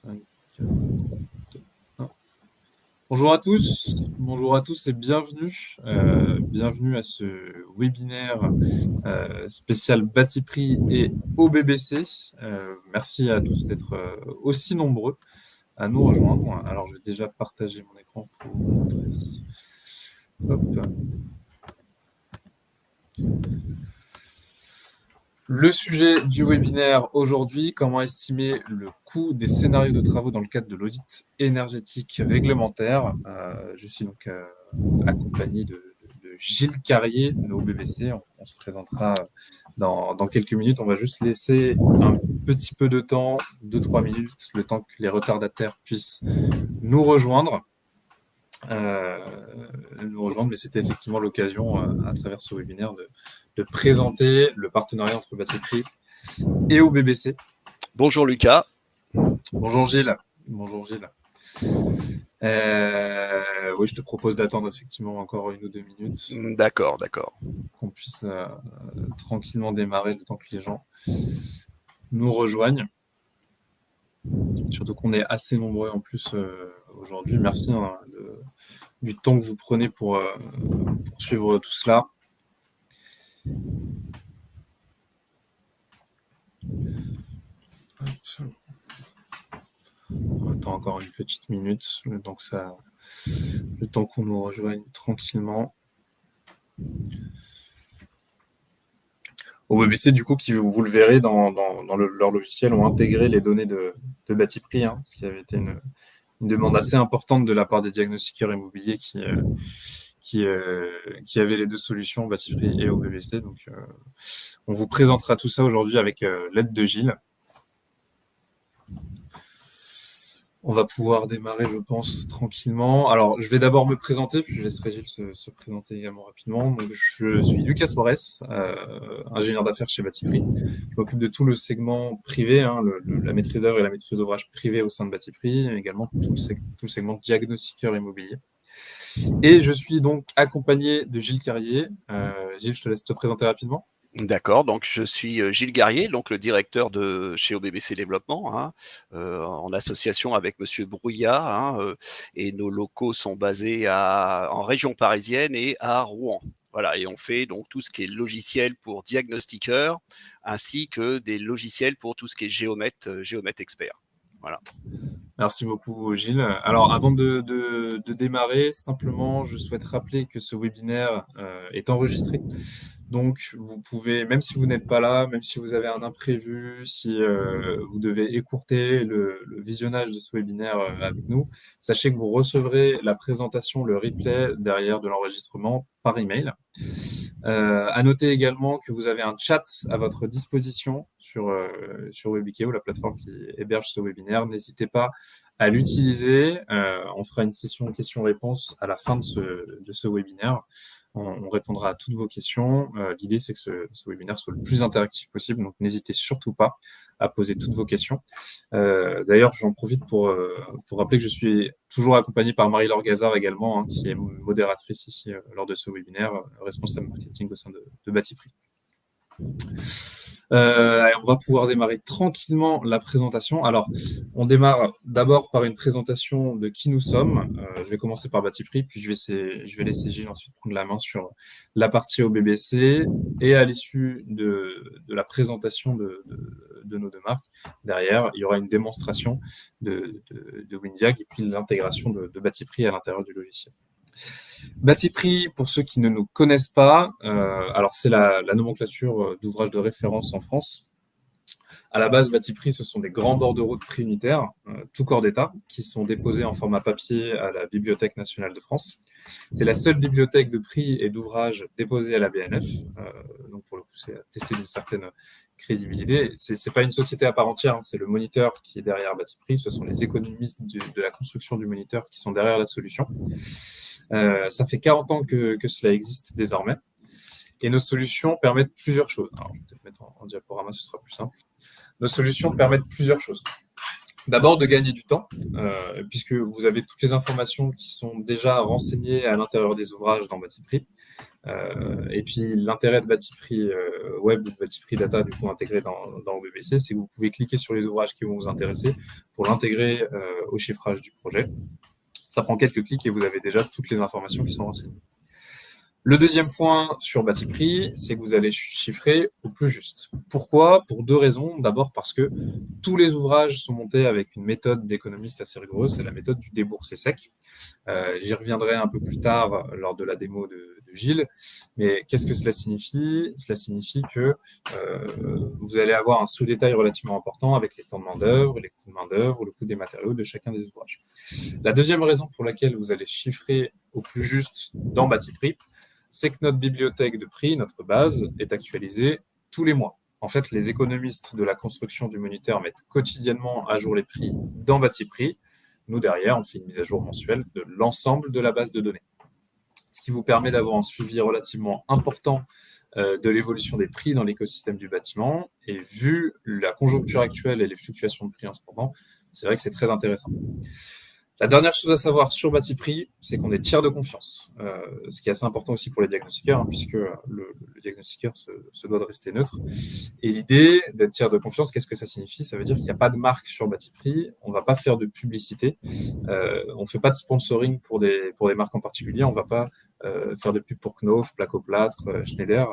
5, 4, 2, 1. Bonjour à tous et bienvenue. Bienvenue à ce webinaire spécial Batiprix et OBBC. Merci à tous d'être aussi nombreux à nous rejoindre. Alors, je vais déjà partager mon écran pour vous montrer. Hop. Le sujet du webinaire aujourd'hui, comment estimer le coût des scénarios de travaux dans le cadre de l'audit énergétique réglementaire. Je suis donc accompagné de Gilles Carrier de OBBC. On se présentera dans quelques minutes. On va juste laisser un petit peu de temps, 2-3 minutes, le temps que les retardataires puissent nous rejoindre. Mais c'était effectivement l'occasion à travers ce webinaire de présenter le partenariat entre Batiprix et OBBC. Bonjour Lucas. Bonjour Gilles. Bonjour Gilles. Oui, je te propose d'attendre effectivement encore 1 ou 2 minutes. D'accord. Qu'on puisse tranquillement démarrer le temps que les gens nous rejoignent. Surtout qu'on est assez nombreux en plus aujourd'hui. Merci du temps que vous prenez pour suivre tout cela. On attend encore une petite minute, le temps qu'on nous rejoigne tranquillement. OBBC, du coup, qui, vous le verrez dans leur logiciel, ont intégré les données de Batiprix, ce qui avait été une demande assez importante de la part des diagnostiqueurs immobiliers qui avaient les deux solutions, Batiprix et OBBC. Donc, on vous présentera tout ça aujourd'hui avec l'aide de Gilles. On va pouvoir démarrer, je pense, tranquillement. Alors, je vais d'abord me présenter, puis je laisserai Gilles se présenter également rapidement. Donc, je suis Lucas Suarez, ingénieur d'affaires chez Batiprix. Je m'occupe de tout le segment privé, la maîtrise d'œuvre et la maîtrise d'ouvrage privée au sein de Batiprix, et également tout le segment diagnostiqueur immobilier. Et je suis donc accompagné de Gilles Carrier. Gilles, je te laisse te présenter rapidement. D'accord, donc je suis Gilles Carrier, donc le directeur de chez OBBC Développement, en association avec Monsieur Brouillat, et nos locaux sont basés en région parisienne et à Rouen. Voilà, et on fait donc tout ce qui est logiciel pour diagnostiqueurs, ainsi que des logiciels pour tout ce qui est géomètre expert. Voilà. Merci beaucoup, Gilles. Alors, avant de démarrer, simplement, je souhaite rappeler que ce webinaire est enregistré. Donc, vous pouvez, même si vous n'êtes pas là, même si vous avez un imprévu, si vous devez écourter le visionnage de ce webinaire avec nous, sachez que vous recevrez la présentation, le replay derrière de l'enregistrement par email. À noter également que vous avez un chat à votre disposition sur Webikeo, la plateforme qui héberge ce webinaire. N'hésitez pas à l'utiliser. On fera une session questions-réponses à la fin de ce webinaire. On répondra à toutes vos questions. L'idée, c'est que ce webinaire soit le plus interactif possible, donc n'hésitez surtout pas à poser toutes vos questions. D'ailleurs, j'en profite pour rappeler que je suis toujours accompagné par Marie-Laure Gazard également, qui est modératrice ici lors de ce webinaire, responsable marketing au sein de Batiprix. On va pouvoir démarrer tranquillement la présentation. Alors, on démarre d'abord par une présentation de qui nous sommes. Je vais commencer par Batiprix, puis je vais laisser Gilles ensuite prendre la main sur la partie OBBC. Et à l'issue de la présentation de nos deux marques, derrière, il y aura une démonstration de Windiag et puis l'intégration de Batiprix à l'intérieur du logiciel. Batiprix, pour ceux qui ne nous connaissent pas, alors c'est la nomenclature d'ouvrages de référence en France. À la base, Batiprix, ce sont des grands bordereaux de prix unitaires, tout corps d'État, qui sont déposés en format papier à la Bibliothèque nationale de France. C'est la seule bibliothèque de prix et d'ouvrages déposée à la BNF. Donc pour le coup, c'est attesté d'une certaine crédibilité. C'est pas une société à part entière, c'est le moniteur qui est derrière Batiprix. Ce sont les économistes de la construction du moniteur qui sont derrière la solution. Ça fait 40 ans que cela existe désormais. Et nos solutions permettent plusieurs choses. Alors, je vais peut-être mettre en diaporama, ce sera plus simple. Nos solutions permettent plusieurs choses. D'abord de gagner du temps, puisque vous avez toutes les informations qui sont déjà renseignées à l'intérieur des ouvrages dans Batiprix. Et puis l'intérêt de Batiprix Web ou de Batiprix Data du coup intégré dans OBBC, c'est que vous pouvez cliquer sur les ouvrages qui vont vous intéresser pour l'intégrer au chiffrage du projet. Ça prend quelques clics et vous avez déjà toutes les informations qui sont renseignées. Le deuxième point sur Batiprix, c'est que vous allez chiffrer au plus juste. Pourquoi? Pour deux raisons. D'abord parce que tous les ouvrages sont montés avec une méthode d'économiste assez rigoureuse, c'est la méthode du déboursé sec. J'y reviendrai un peu plus tard lors de la démo de Gilles. Mais qu'est-ce que cela signifie? Cela signifie que vous allez avoir un sous-détail relativement important avec les temps de main-d'œuvre, les coûts de main-d'œuvre, le coût des matériaux de chacun des ouvrages. La deuxième raison pour laquelle vous allez chiffrer au plus juste dans Batiprix, c'est que notre bibliothèque de prix, notre base, est actualisée tous les mois. En fait, les économistes de la construction du moniteur mettent quotidiennement à jour les prix dans Batiprix. Nous, derrière, on fait une mise à jour mensuelle de l'ensemble de la base de données. Ce qui vous permet d'avoir un suivi relativement important de l'évolution des prix dans l'écosystème du bâtiment. Et vu la conjoncture actuelle et les fluctuations de prix en ce moment, c'est vrai que c'est très intéressant. La dernière chose à savoir sur Batiprix, c'est qu'on est tiers de confiance, ce qui est assez important aussi pour les diagnostiqueurs, hein, puisque le diagnostiqueur se doit de rester neutre. Et l'idée d'être tiers de confiance, qu'est-ce que ça signifie? Ça veut dire qu'il n'y a pas de marque sur Batiprix, on ne va pas faire de publicité, on ne fait pas de sponsoring pour des marques en particulier, on ne va pas faire de pub pour Knauf, Placo-Plâtre, Schneider.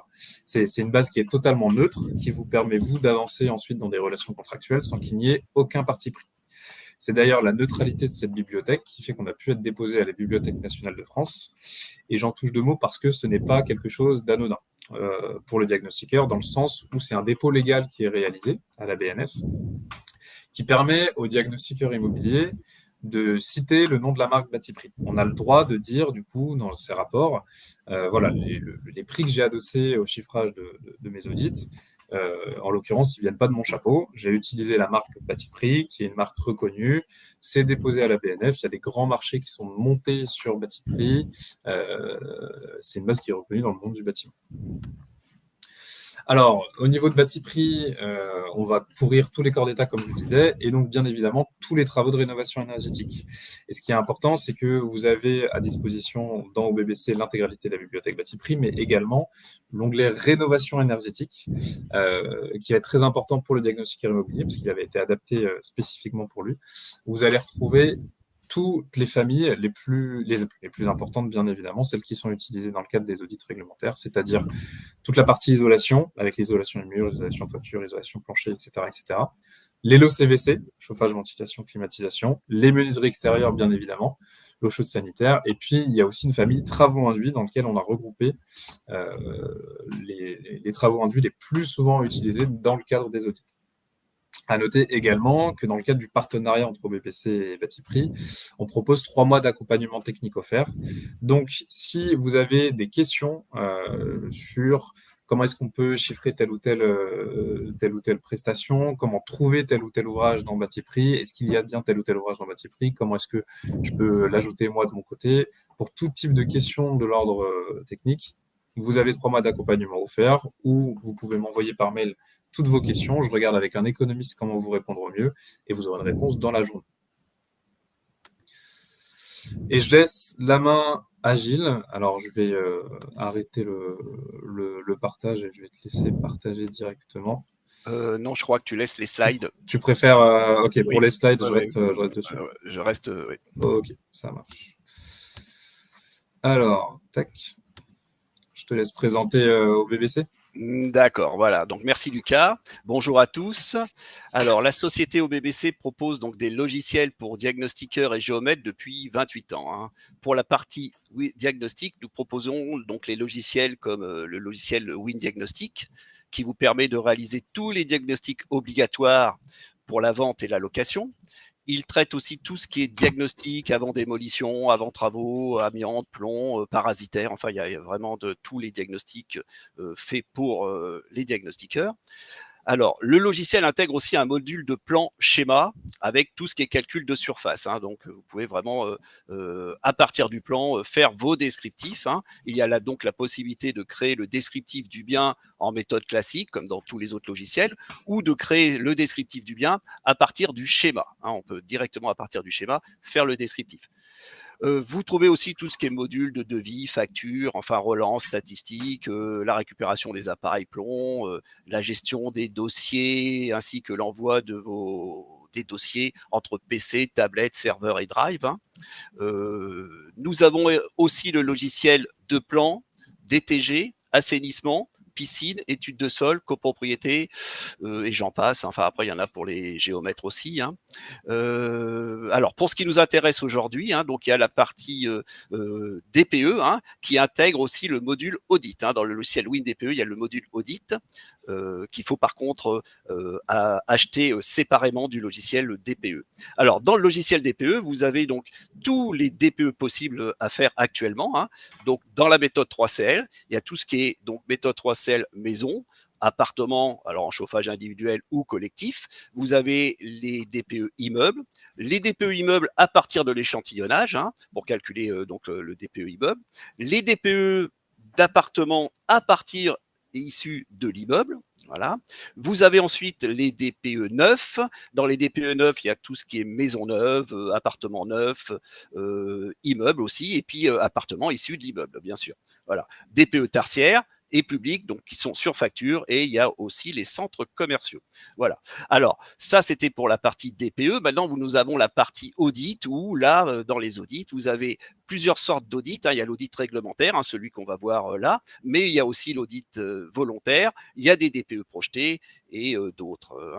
C'est une base qui est totalement neutre, qui vous permet, vous, d'avancer ensuite dans des relations contractuelles sans qu'il n'y ait aucun parti pris. C'est d'ailleurs la neutralité de cette bibliothèque qui fait qu'on a pu être déposé à la Bibliothèque nationale de France. Et j'en touche deux mots parce que ce n'est pas quelque chose d'anodin pour le diagnostiqueur, dans le sens où c'est un dépôt légal qui est réalisé à la BNF, qui permet au diagnostiqueur immobilier de citer le nom de la marque Batiprix. On a le droit de dire, du coup, dans ces rapports, voilà, les prix que j'ai adossés au chiffrage de mes audits, en l'occurrence, ils viennent pas de mon chapeau. J'ai utilisé la marque Batiprix, qui est une marque reconnue. C'est déposé à la BNF. Il y a des grands marchés qui sont montés sur Batiprix. C'est une base qui est reconnue dans le monde du bâtiment. Alors, au niveau de Batiprix, on va couvrir tous les corps d'État, comme je le disais, et donc, bien évidemment, tous les travaux de rénovation énergétique. Et ce qui est important, c'est que vous avez à disposition dans OBBC l'intégralité de la bibliothèque Batiprix, mais également l'onglet rénovation énergétique, qui va être très important pour le diagnostiqueur immobilier, parce qu'il avait été adapté spécifiquement pour lui. Vous allez retrouver toutes les familles les plus importantes, bien évidemment, celles qui sont utilisées dans le cadre des audits réglementaires, c'est-à-dire toute la partie isolation, avec l'isolation des murs, l'isolation toiture, l'isolation plancher, etc., etc. Les lots CVC, chauffage, ventilation, climatisation, les menuiseries extérieures, bien évidemment, l'eau chaude sanitaire, et puis il y a aussi une famille travaux induits dans laquelle on a regroupé les travaux induits les plus souvent utilisés dans le cadre des audits. À noter également que dans le cadre du partenariat entre OBBC et Batiprix, on propose 3 mois d'accompagnement technique offert. Donc, si vous avez des questions sur comment est-ce qu'on peut chiffrer telle ou telle prestation, comment trouver tel ou tel ouvrage dans Batiprix, est-ce qu'il y a bien tel ou tel ouvrage dans Batiprix, comment est-ce que je peux l'ajouter moi de mon côté, pour tout type de questions de l'ordre technique, vous avez 3 mois d'accompagnement offert, ou vous pouvez m'envoyer par mail toutes vos questions. Je regarde avec un économiste comment vous répondre au mieux et vous aurez une réponse dans la journée. Et je laisse la main à Gilles. Alors, je vais arrêter le partage et je vais te laisser partager directement. Non, je crois que tu laisses les slides. Tu préfères ok, oui. Pour les slides, je reste dessus. Je reste, oui. Ok, ça marche. Alors, tac. Je te laisse présenter OBBC. D'accord, voilà. Donc merci Lucas. Bonjour à tous. Alors la société OBBC propose donc des logiciels pour diagnostiqueurs et géomètres depuis 28 ans. Hein. Pour la partie diagnostic, nous proposons donc les logiciels comme le logiciel WinDiagnostic qui vous permet de réaliser tous les diagnostics obligatoires pour la vente et la location. Il traite aussi tout ce qui est diagnostic avant démolition, avant travaux, amiante, plomb, parasitaire. Enfin, il y a vraiment de tous les diagnostics faits pour les diagnostiqueurs. Alors, le logiciel intègre aussi un module de plan schéma avec tout ce qui est calcul de surface. Hein. Donc, vous pouvez vraiment, à partir du plan, faire vos descriptifs. Hein. Il y a là donc la possibilité de créer le descriptif du bien en méthode classique, comme dans tous les autres logiciels, ou de créer le descriptif du bien à partir du schéma. Hein. On peut directement, à partir du schéma, faire le descriptif. Vous trouvez aussi tout ce qui est module de devis, facture, enfin relance, statistique, la récupération des appareils plomb, la gestion des dossiers, ainsi que l'envoi de des dossiers entre PC, tablette, serveur et drive. Hein. Nous avons aussi le logiciel de plan, DTG, assainissement, piscine, études de sol, copropriété, et j'en passe. Enfin, après, il y en a pour les géomètres aussi. Hein. Alors, pour ce qui nous intéresse aujourd'hui, hein, donc il y a la partie DPE hein, qui intègre aussi le module audit. Hein. Dans le logiciel WinDPE, il y a le module audit qu'il faut par contre acheter séparément du logiciel DPE. Alors, dans le logiciel DPE, vous avez donc tous les DPE possibles à faire actuellement. Hein. Donc, dans la méthode 3CL, il y a tout ce qui est donc méthode 3CL maison, appartement, alors en chauffage individuel ou collectif. Vous avez les DPE immeubles, les DPE immeubles à partir de l'échantillonnage hein, pour calculer donc le DPE immeuble, les DPE d'appartement à partir issus de l'immeuble. Voilà. Vous avez ensuite les DPE neufs. Dans les DPE neufs, il y a tout ce qui est maison neuve, appartement neuf, immeuble aussi, et puis appartement issu de l'immeuble, bien sûr. Voilà. DPE tertiaires et publics, donc qui sont sur facture, et il y a aussi les centres commerciaux. Voilà. Alors, ça, c'était pour la partie DPE. Maintenant, nous avons la partie audit, où là, dans les audits, vous avez plusieurs sortes d'audits. Hein. Il y a l'audit réglementaire, hein, celui qu'on va voir là, mais il y a aussi l'audit volontaire, il y a des DPE projetés et d'autres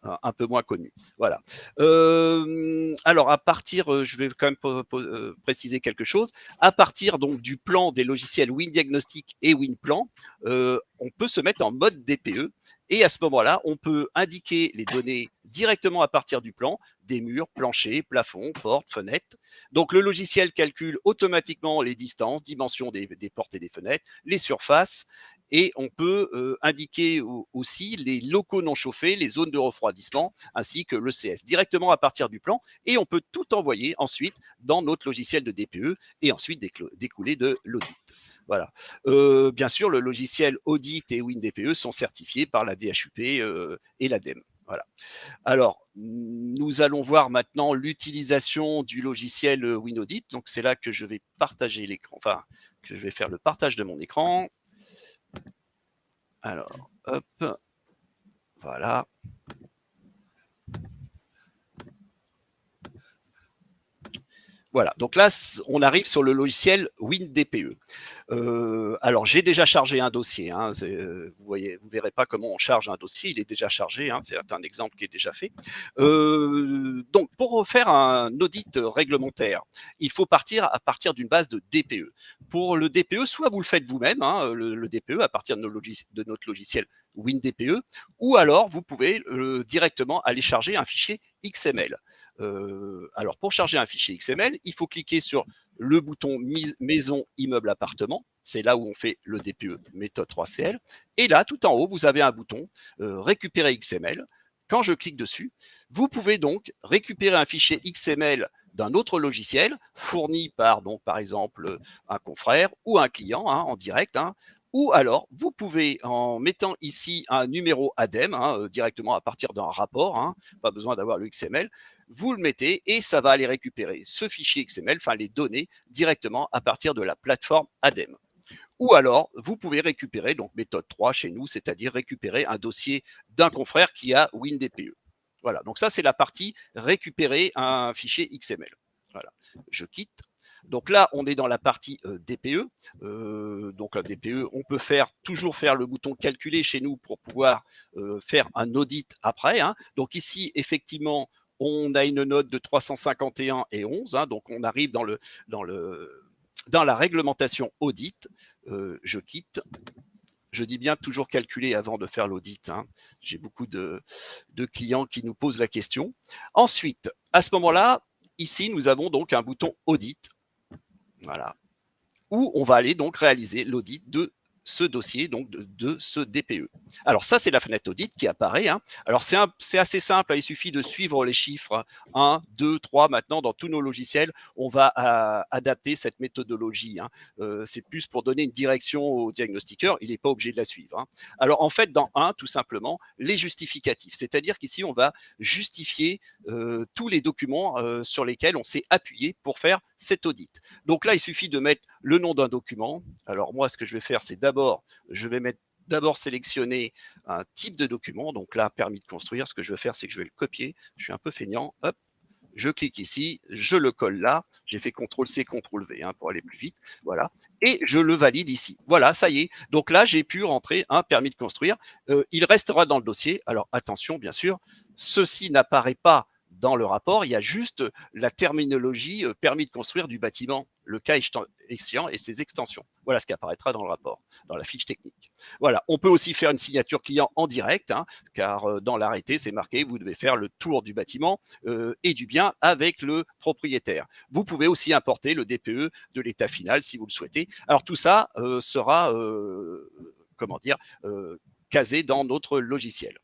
un peu moins connu. Voilà. Alors, à partir, je vais quand même préciser quelque chose. À partir donc du plan des logiciels WinDiagnostic et WinPlan, on peut se mettre en mode DPE. Et à ce moment-là, on peut indiquer les données directement à partir du plan, des murs, planchers, plafonds, portes, fenêtres. Donc, le logiciel calcule automatiquement les distances, dimensions des portes et des fenêtres, les surfaces. Et on peut indiquer aussi les locaux non chauffés, les zones de refroidissement, ainsi que le CS directement à partir du plan. Et on peut tout envoyer ensuite dans notre logiciel de DPE et ensuite découler de l'audit. Voilà. Bien sûr, le logiciel audit et WinDPE sont certifiés par la DHUP et l'ADEME. Voilà. Alors, nous allons voir maintenant l'utilisation du logiciel WinAudit. Donc, c'est là que je vais partager l'écran, enfin, que je vais faire le partage de mon écran. Alors, hop, voilà. Voilà, donc là, on arrive sur le logiciel WinDPE. Alors, j'ai déjà chargé un dossier. Hein, vous verrez pas comment on charge un dossier. Il est déjà chargé. Hein, c'est un exemple qui est déjà fait. Donc, pour faire un audit réglementaire, il faut partir à partir d'une base de DPE. Pour le DPE, soit vous le faites vous-même, hein, le DPE, à partir de notre logiciel WinDPE, ou alors vous pouvez directement aller charger un fichier XML. Alors, pour charger un fichier XML, il faut cliquer sur le bouton maison, immeuble, appartement. C'est là où on fait le DPE méthode 3CL. Et là, tout en haut, vous avez un bouton récupérer XML. Quand je clique dessus, vous pouvez donc récupérer un fichier XML d'un autre logiciel fourni par, donc, par exemple, un confrère ou un client hein, en direct. Hein, ou alors, vous pouvez, en mettant ici un numéro ADEME, hein, directement à partir d'un rapport, hein, pas besoin d'avoir le XML, vous le mettez et ça va aller récupérer ce fichier XML, enfin les données, directement à partir de la plateforme ADEME. Ou alors, vous pouvez récupérer, donc méthode 3 chez nous, c'est-à-dire récupérer un dossier d'un confrère qui a WinDPE. Voilà, donc ça c'est la partie récupérer un fichier XML. Voilà, je quitte. Donc là, on est dans la partie DPE. Donc la DPE, on peut toujours faire le bouton calculer chez nous pour pouvoir faire un audit après. Hein. Donc ici, effectivement, on a une note de 351 et 11. Hein, donc on arrive dans la réglementation audit. Je quitte. Je dis bien toujours calculer avant de faire l'audit. Hein. J'ai beaucoup de clients qui nous posent la question. Ensuite, à ce moment-là, ici, nous avons donc un bouton audit. Voilà. Où on va aller donc réaliser l'audit de ce dossier donc de ce DPE. Alors ça, c'est la fenêtre audit qui apparaît. Hein. Alors c'est assez simple, hein, il suffit de suivre les chiffres 1, 2, 3. Maintenant, dans tous nos logiciels, on va adapter cette méthodologie. Hein. C'est plus pour donner une direction au diagnostiqueur, il n'est pas obligé de la suivre. Hein. Alors en fait, dans 1, tout simplement, les justificatifs. C'est-à-dire qu'ici, on va justifier tous les documents sur lesquels on s'est appuyé pour faire cet audit. Donc là, il suffit de mettre le nom d'un document. Alors moi, ce que je vais faire, c'est je vais sélectionner un type de document. Donc là, permis de construire. Ce que je vais faire, c'est que je vais le copier. Je suis un peu feignant. Hop, je clique ici, je le colle là. J'ai fait CTRL-C, CTRL-V hein, pour aller plus vite. Voilà. Et je le valide ici. Voilà, ça y est. Donc là, j'ai pu rentrer un permis de construire. Il restera dans le dossier. Alors attention, bien sûr, ceci n'apparaît pas dans le rapport, il y a juste la terminologie permis de construire du bâtiment, le cas échéant et ses extensions. Voilà ce qui apparaîtra dans le rapport, dans la fiche technique. Voilà, on peut aussi faire une signature client en direct, hein, car dans l'arrêté, c'est marqué, vous devez faire le tour du bâtiment et du bien avec le propriétaire. Vous pouvez aussi importer le DPE de l'état final si vous le souhaitez. Alors tout ça sera, casé dans notre logiciel.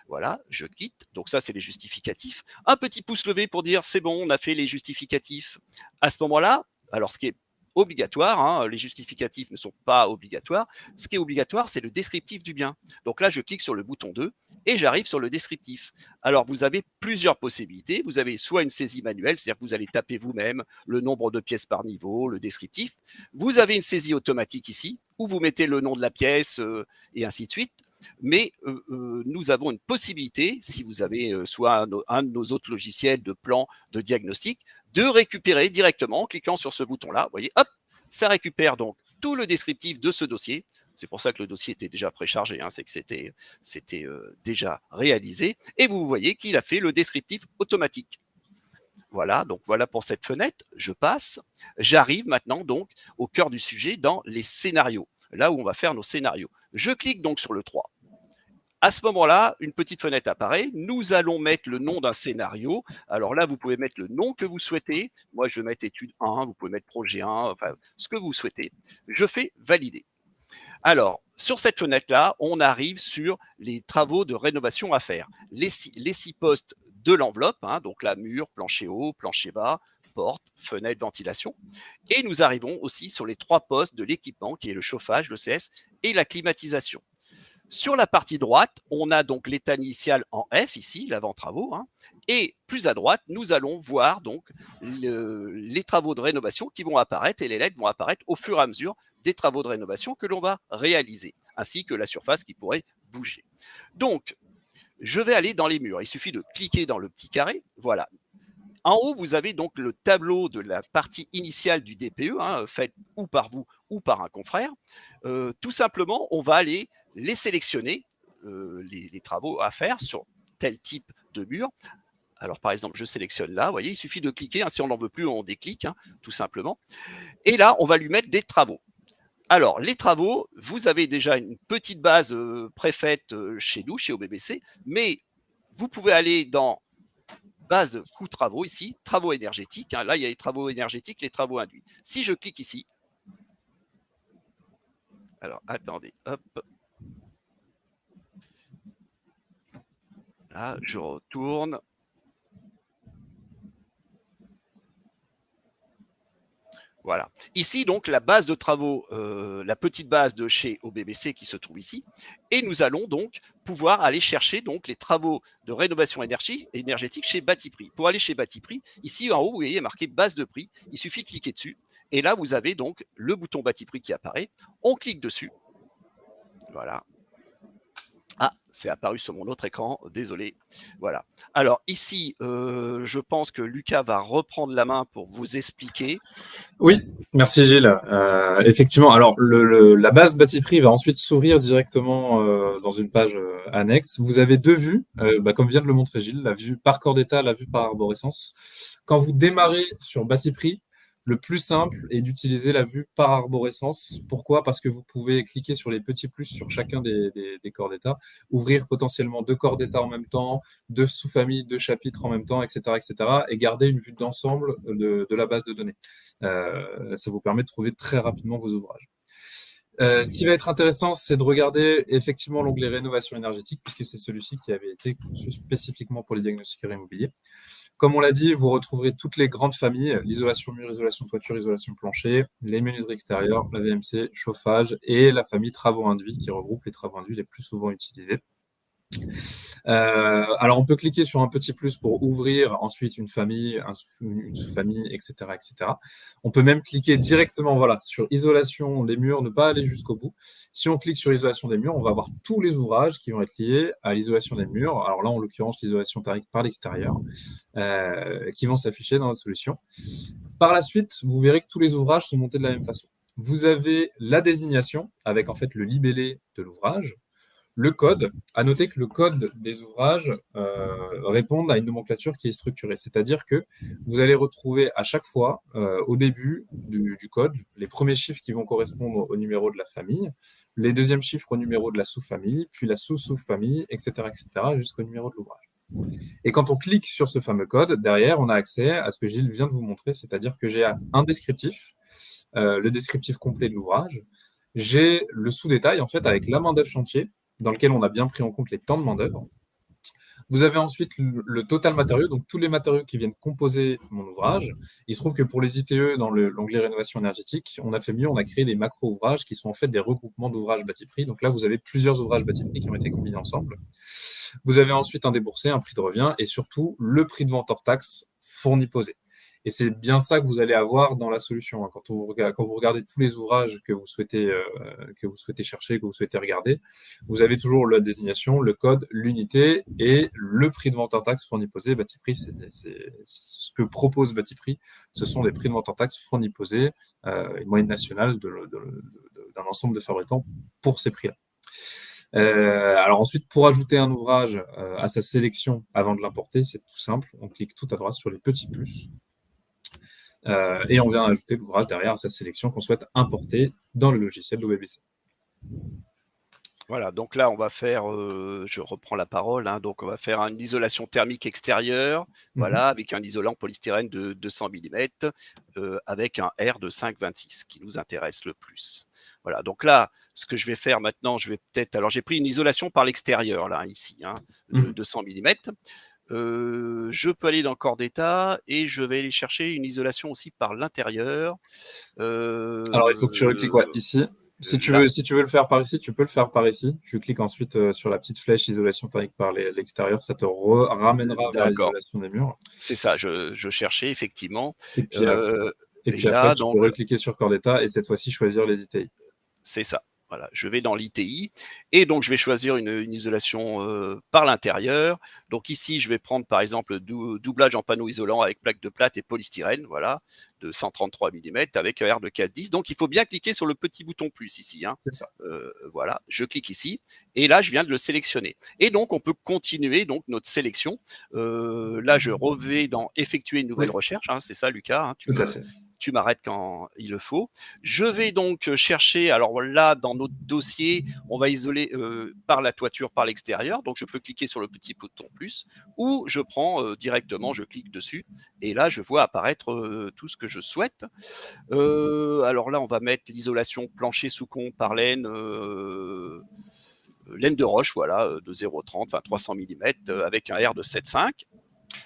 Voilà, je quitte. Donc ça, c'est les justificatifs. Un petit pouce levé pour dire c'est bon, on a fait les justificatifs. À ce moment-là, alors ce qui est obligatoire, hein, les justificatifs ne sont pas obligatoires. Ce qui est obligatoire, c'est le descriptif du bien. Donc là, je clique sur le bouton 2 et j'arrive sur le descriptif. Alors, vous avez plusieurs possibilités. Vous avez soit une saisie manuelle, c'est-à-dire que vous allez taper vous-même le nombre de pièces par niveau, le descriptif. Vous avez une saisie automatique ici, où vous mettez le nom de la pièce et ainsi de suite. Mais nous avons une possibilité, si vous avez soit un de nos autres logiciels de plan de diagnostic, de récupérer directement en cliquant sur ce bouton-là. Vous voyez, hop, ça récupère donc tout le descriptif de ce dossier. C'est pour ça que le dossier était déjà préchargé, hein, c'est que c'était déjà réalisé. Et vous voyez qu'il a fait le descriptif automatique. Voilà, donc voilà pour cette fenêtre. Je passe. J'arrive maintenant donc au cœur du sujet dans les scénarios, là où on va faire nos scénarios. Je clique donc sur le 3. À ce moment-là, une petite fenêtre apparaît. Nous allons mettre le nom d'un scénario. Alors là, vous pouvez mettre le nom que vous souhaitez. Moi, je vais mettre étude 1, vous pouvez mettre projet 1, enfin, ce que vous souhaitez. Je fais valider. Alors, sur cette fenêtre-là, on arrive sur les travaux de rénovation à faire. Les 6 postes de l'enveloppe, hein, donc là, mur, plancher haut, plancher bas, porte, fenêtre, ventilation. Et nous arrivons aussi sur les 3 postes de l'équipement, qui est le chauffage, le CS et la climatisation. Sur la partie droite, on a donc l'état initial en F, ici, l'avant-travaux. Hein, et plus à droite, nous allons voir donc les travaux de rénovation qui vont apparaître et les lettres vont apparaître au fur et à mesure des travaux de rénovation que l'on va réaliser, ainsi que la surface qui pourrait bouger. Donc, je vais aller dans les murs. Il suffit de cliquer dans le petit carré. Voilà. En haut, vous avez donc le tableau de la partie initiale du DPE, hein, fait ou par vous ou par un confrère. Tout simplement, on va aller les sélectionner, les travaux à faire sur tel type de mur. Alors, par exemple, je sélectionne là, vous voyez, il suffit de cliquer. Hein, si on n'en veut plus, on déclique, hein, tout simplement. Et là, on va lui mettre des travaux. Alors, les travaux, vous avez déjà une petite base préfaite chez nous, chez OBBC, mais vous pouvez aller dans base de coûts travaux ici, travaux énergétiques. Hein, là, il y a les travaux énergétiques, les travaux induits. Si je clique ici, alors attendez, hop. Là, je retourne. Voilà. Ici, donc, la base de travaux, la petite base de chez OBBC qui se trouve ici. Et nous allons donc pouvoir aller chercher donc, les travaux de rénovation énergétique chez Batiprix. Pour aller chez Batiprix, ici en haut, vous voyez marqué base de prix. Il suffit de cliquer dessus. Et là, vous avez donc le bouton Batiprix qui apparaît. On clique dessus. Voilà. Ah, c'est apparu sur mon autre écran, désolé. Voilà. Alors ici, je pense que Lucas va reprendre la main pour vous expliquer. Oui, merci Gilles. Effectivement, alors la base Batiprix va ensuite s'ouvrir directement dans une page annexe. Vous avez 2 vues, comme vient de le montrer Gilles, la vue par corps d'état, la vue par arborescence. Quand vous démarrez sur Batiprix, le plus simple est d'utiliser la vue par arborescence. Pourquoi? Parce que vous pouvez cliquer sur les petits plus sur chacun des corps d'état, ouvrir potentiellement 2 corps d'état en même temps, 2 sous-familles, 2 chapitres en même temps, etc., et garder une vue d'ensemble de la base de données. Ça vous permet de trouver très rapidement vos ouvrages. Ce qui va être intéressant, c'est de regarder effectivement l'onglet rénovation énergétique, puisque c'est celui-ci qui avait été conçu spécifiquement pour les diagnostiqueurs immobiliers. Comme on l'a dit, vous retrouverez toutes les grandes familles, l'isolation mur, isolation toiture, isolation plancher, les menuiseries extérieures, la VMC, chauffage et la famille travaux induits qui regroupe les travaux induits les plus souvent utilisés. Alors, on peut cliquer sur un petit plus pour ouvrir ensuite une famille, une sous-famille, etc., etc. On peut même cliquer directement, voilà, sur isolation des murs, ne pas aller jusqu'au bout. Si on clique sur isolation des murs, on va avoir tous les ouvrages qui vont être liés à l'isolation des murs. Alors là, en l'occurrence, l'isolation thermique par l'extérieur, qui vont s'afficher dans notre solution. Par la suite, vous verrez que tous les ouvrages sont montés de la même façon. Vous avez la désignation avec en fait le libellé de l'ouvrage. Le code, à noter que le code des ouvrages répond à une nomenclature qui est structurée, c'est-à-dire que vous allez retrouver à chaque fois, au début du code, les premiers chiffres qui vont correspondre au numéro de la famille, les deuxièmes chiffres au numéro de la sous-famille, puis la sous-sous-famille, etc., jusqu'au numéro de l'ouvrage. Et quand on clique sur ce fameux code, derrière, on a accès à ce que Gilles vient de vous montrer, c'est-à-dire que j'ai un descriptif, le descriptif complet de l'ouvrage, j'ai le sous-détail, en fait, avec la main-d'œuvre chantier, dans lequel on a bien pris en compte les temps de main-d'œuvre. Vous avez ensuite le total matériaux, donc tous les matériaux qui viennent composer mon ouvrage. Il se trouve que pour les ITE, dans l'onglet rénovation énergétique, on a fait mieux, on a créé des macro-ouvrages qui sont en fait des regroupements d'ouvrages bâti prix. Donc là, vous avez plusieurs ouvrages bâti prix qui ont été combinés ensemble. Vous avez ensuite un déboursé, un prix de revient et surtout le prix de vente hors taxe fourni posé. Et c'est bien ça que vous allez avoir dans la solution. Quand vous regardez tous les ouvrages que vous souhaitez chercher, que vous souhaitez regarder, vous avez toujours la désignation, le code, l'unité et le prix de vente en taxe fourni posé. Batiprix, c'est ce que propose Batiprix. Ce sont des prix de vente en taxe fourni posé, une moyenne nationale d'un ensemble de fabricants pour ces prix-là. Alors ensuite, pour ajouter un ouvrage à sa sélection avant de l'importer, c'est tout simple. On clique tout à droite sur les petits plus. Et on vient ajouter l'ouvrage derrière à sa sélection qu'on souhaite importer dans le logiciel d'OBBC. Voilà, donc là, on va faire, je reprends la parole, hein, donc on va faire une isolation thermique extérieure, voilà, avec un isolant polystyrène de 200 mm, avec un R de 5,26 qui nous intéresse le plus. Voilà, donc là, ce que je vais faire maintenant, je vais peut-être, alors j'ai pris une isolation par l'extérieur, là, ici, hein, de 200 mm. Je peux aller dans corps d'état et je vais aller chercher une isolation aussi par l'intérieur. Alors, il faut que tu recliques ici. Si tu veux le faire par ici, tu peux le faire par ici. Tu cliques ensuite sur la petite flèche isolation thermique par l'extérieur. Ça te ramènera vers l'isolation des murs. C'est ça, je cherchais effectivement. Et puis après, tu peux recliquer sur corps d'état et cette fois-ci choisir les ITI. C'est ça. Voilà, je vais dans l'ITI et donc je vais choisir une isolation par l'intérieur. Donc ici, je vais prendre par exemple doublage en panneau isolant avec plaque de plate et polystyrène, voilà, de 133 mm avec un R de 4,10. Donc il faut bien cliquer sur le petit bouton plus ici. Hein. C'est ça. Voilà, je clique ici et là je viens de le sélectionner. Et donc on peut continuer donc notre sélection. Là, je revais dans effectuer une nouvelle recherche. Hein, c'est ça, Lucas. Hein, tout à fait. Tu m'arrêtes quand il le faut. Je vais donc chercher, alors là, dans notre dossier, on va isoler par la toiture, par l'extérieur. Donc, je peux cliquer sur le petit bouton plus ou je prends directement, je clique dessus et là, je vois apparaître tout ce que je souhaite. Alors là, on va mettre l'isolation plancher sous con par laine. Laine de roche, voilà, de 0,30, enfin 300 mm avec un R de 7,5.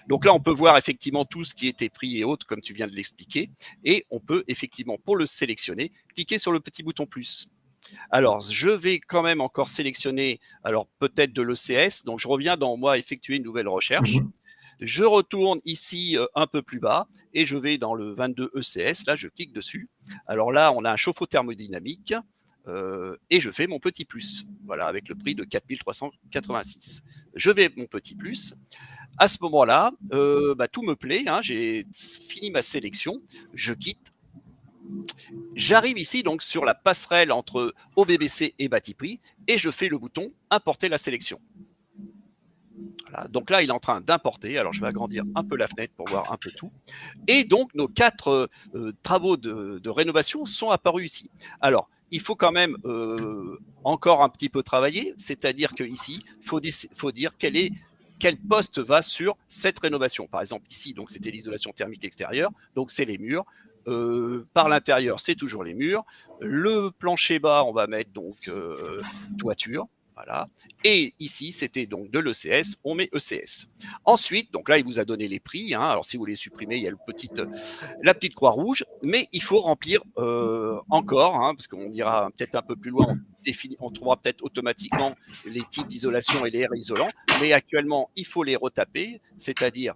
Donc là, on peut voir effectivement tout ce qui était pris et autres, comme tu viens de l'expliquer. Et on peut effectivement, pour le sélectionner, cliquer sur le petit bouton plus. Alors, je vais quand même encore sélectionner, alors peut-être de l'ECS. Donc, je reviens dans moi effectuer une nouvelle recherche. Je retourne ici un peu plus bas et je vais dans le 22 ECS. Là, je clique dessus. Alors là, on a un chauffe-eau thermodynamique. Et je fais mon petit plus, voilà, avec le prix de 4386. Je vais mon petit plus. À ce moment-là, tout me plaît, hein, j'ai fini ma sélection, je quitte. J'arrive ici donc sur la passerelle entre OBBC et Batiprix et je fais le bouton importer la sélection. Voilà, donc là, il est en train d'importer. Alors, je vais agrandir un peu la fenêtre pour voir un peu tout. Et donc, nos 4 travaux de rénovation sont apparus ici. Alors, il faut quand même encore un petit peu travailler, c'est-à-dire qu'ici, il faut dire quel poste va sur cette rénovation. Par exemple, ici, donc c'était l'isolation thermique extérieure, donc c'est les murs. Par l'intérieur, c'est toujours les murs. Le plancher bas, on va mettre donc toiture. Voilà. Et ici, c'était donc de l'ECS, on met ECS. Ensuite, donc là, il vous a donné les prix. Hein. Alors, si vous les supprimez, il y a la petite croix rouge, mais il faut remplir encore, hein, parce qu'on ira peut-être un peu plus loin, on trouvera peut-être automatiquement les types d'isolation et les airs isolants, mais actuellement, il faut les retaper, c'est-à-dire,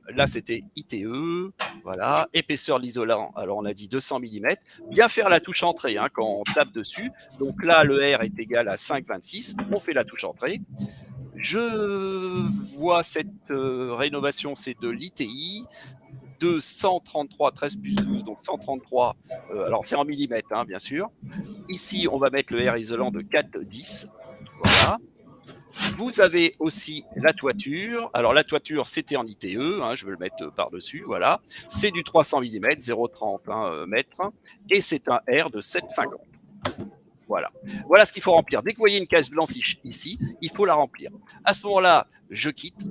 là, c'était ITE, voilà, épaisseur de l'isolant, alors on a dit 200 mm, bien faire la touche entrée hein, quand on tape dessus, donc là, le R est égal à 5,26, on fait la touche entrée. Je vois cette rénovation, c'est de l'ITI, de 133, 13 plus 12, donc 133, alors c'est en millimètres, hein, bien sûr. Ici, on va mettre le R isolant de 4,10, voilà. Vous avez aussi la toiture. Alors, la toiture, c'était en ITE, hein, je vais le mettre par-dessus, voilà. C'est du 300 mm, 0,30 mètres, et c'est un R de 7,50. Voilà. Voilà ce qu'il faut remplir. Dès que vous voyez une case blanche ici, il faut la remplir. À ce moment-là, je quitte.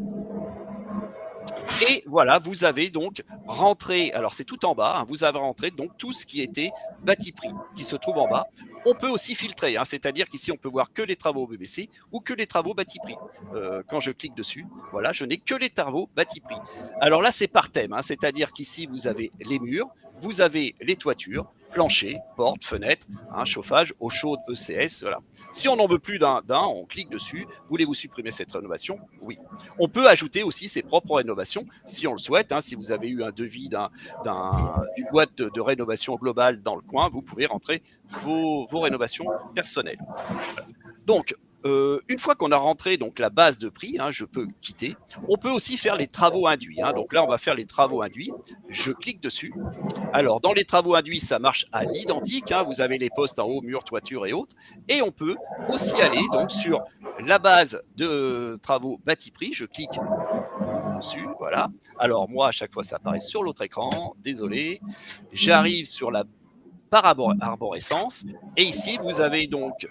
Et voilà, vous avez donc rentré, alors c'est tout en bas, hein, vous avez rentré donc tout ce qui était bâti prix, qui se trouve en bas. On peut aussi filtrer, hein, c'est-à-dire qu'ici on peut voir que les travaux BBC ou que les travaux bâti prix. Quand je clique dessus, voilà, je n'ai que les travaux bâti prix. Alors là, c'est par thème, hein, c'est-à-dire qu'ici vous avez les murs, vous avez les toitures, plancher, porte, fenêtre, hein, chauffage, eau chaude, ECS, voilà. Si on n'en veut plus d'un, on clique dessus. Voulez-vous supprimer cette rénovation? Oui. On peut ajouter aussi ses propres rénovations si on le souhaite. Hein, si vous avez eu un devis d'une boîte de rénovation globale dans le coin, vous pouvez rentrer vos rénovations personnelles. Donc, une fois qu'on a rentré donc la base de prix, hein, je peux quitter. On peut aussi faire les travaux induits. Hein. Donc là, on va faire les travaux induits. Je clique dessus. Alors, dans les travaux induits, ça marche à l'identique. Hein. Vous avez les postes en haut, mur, toiture et autres. Et on peut aussi aller donc sur la base de travaux bâti prix. Je clique dessus, voilà. Alors moi, à chaque fois, ça apparaît sur l'autre écran. Désolé. J'arrive sur la par arborescence. Et ici, vous avez donc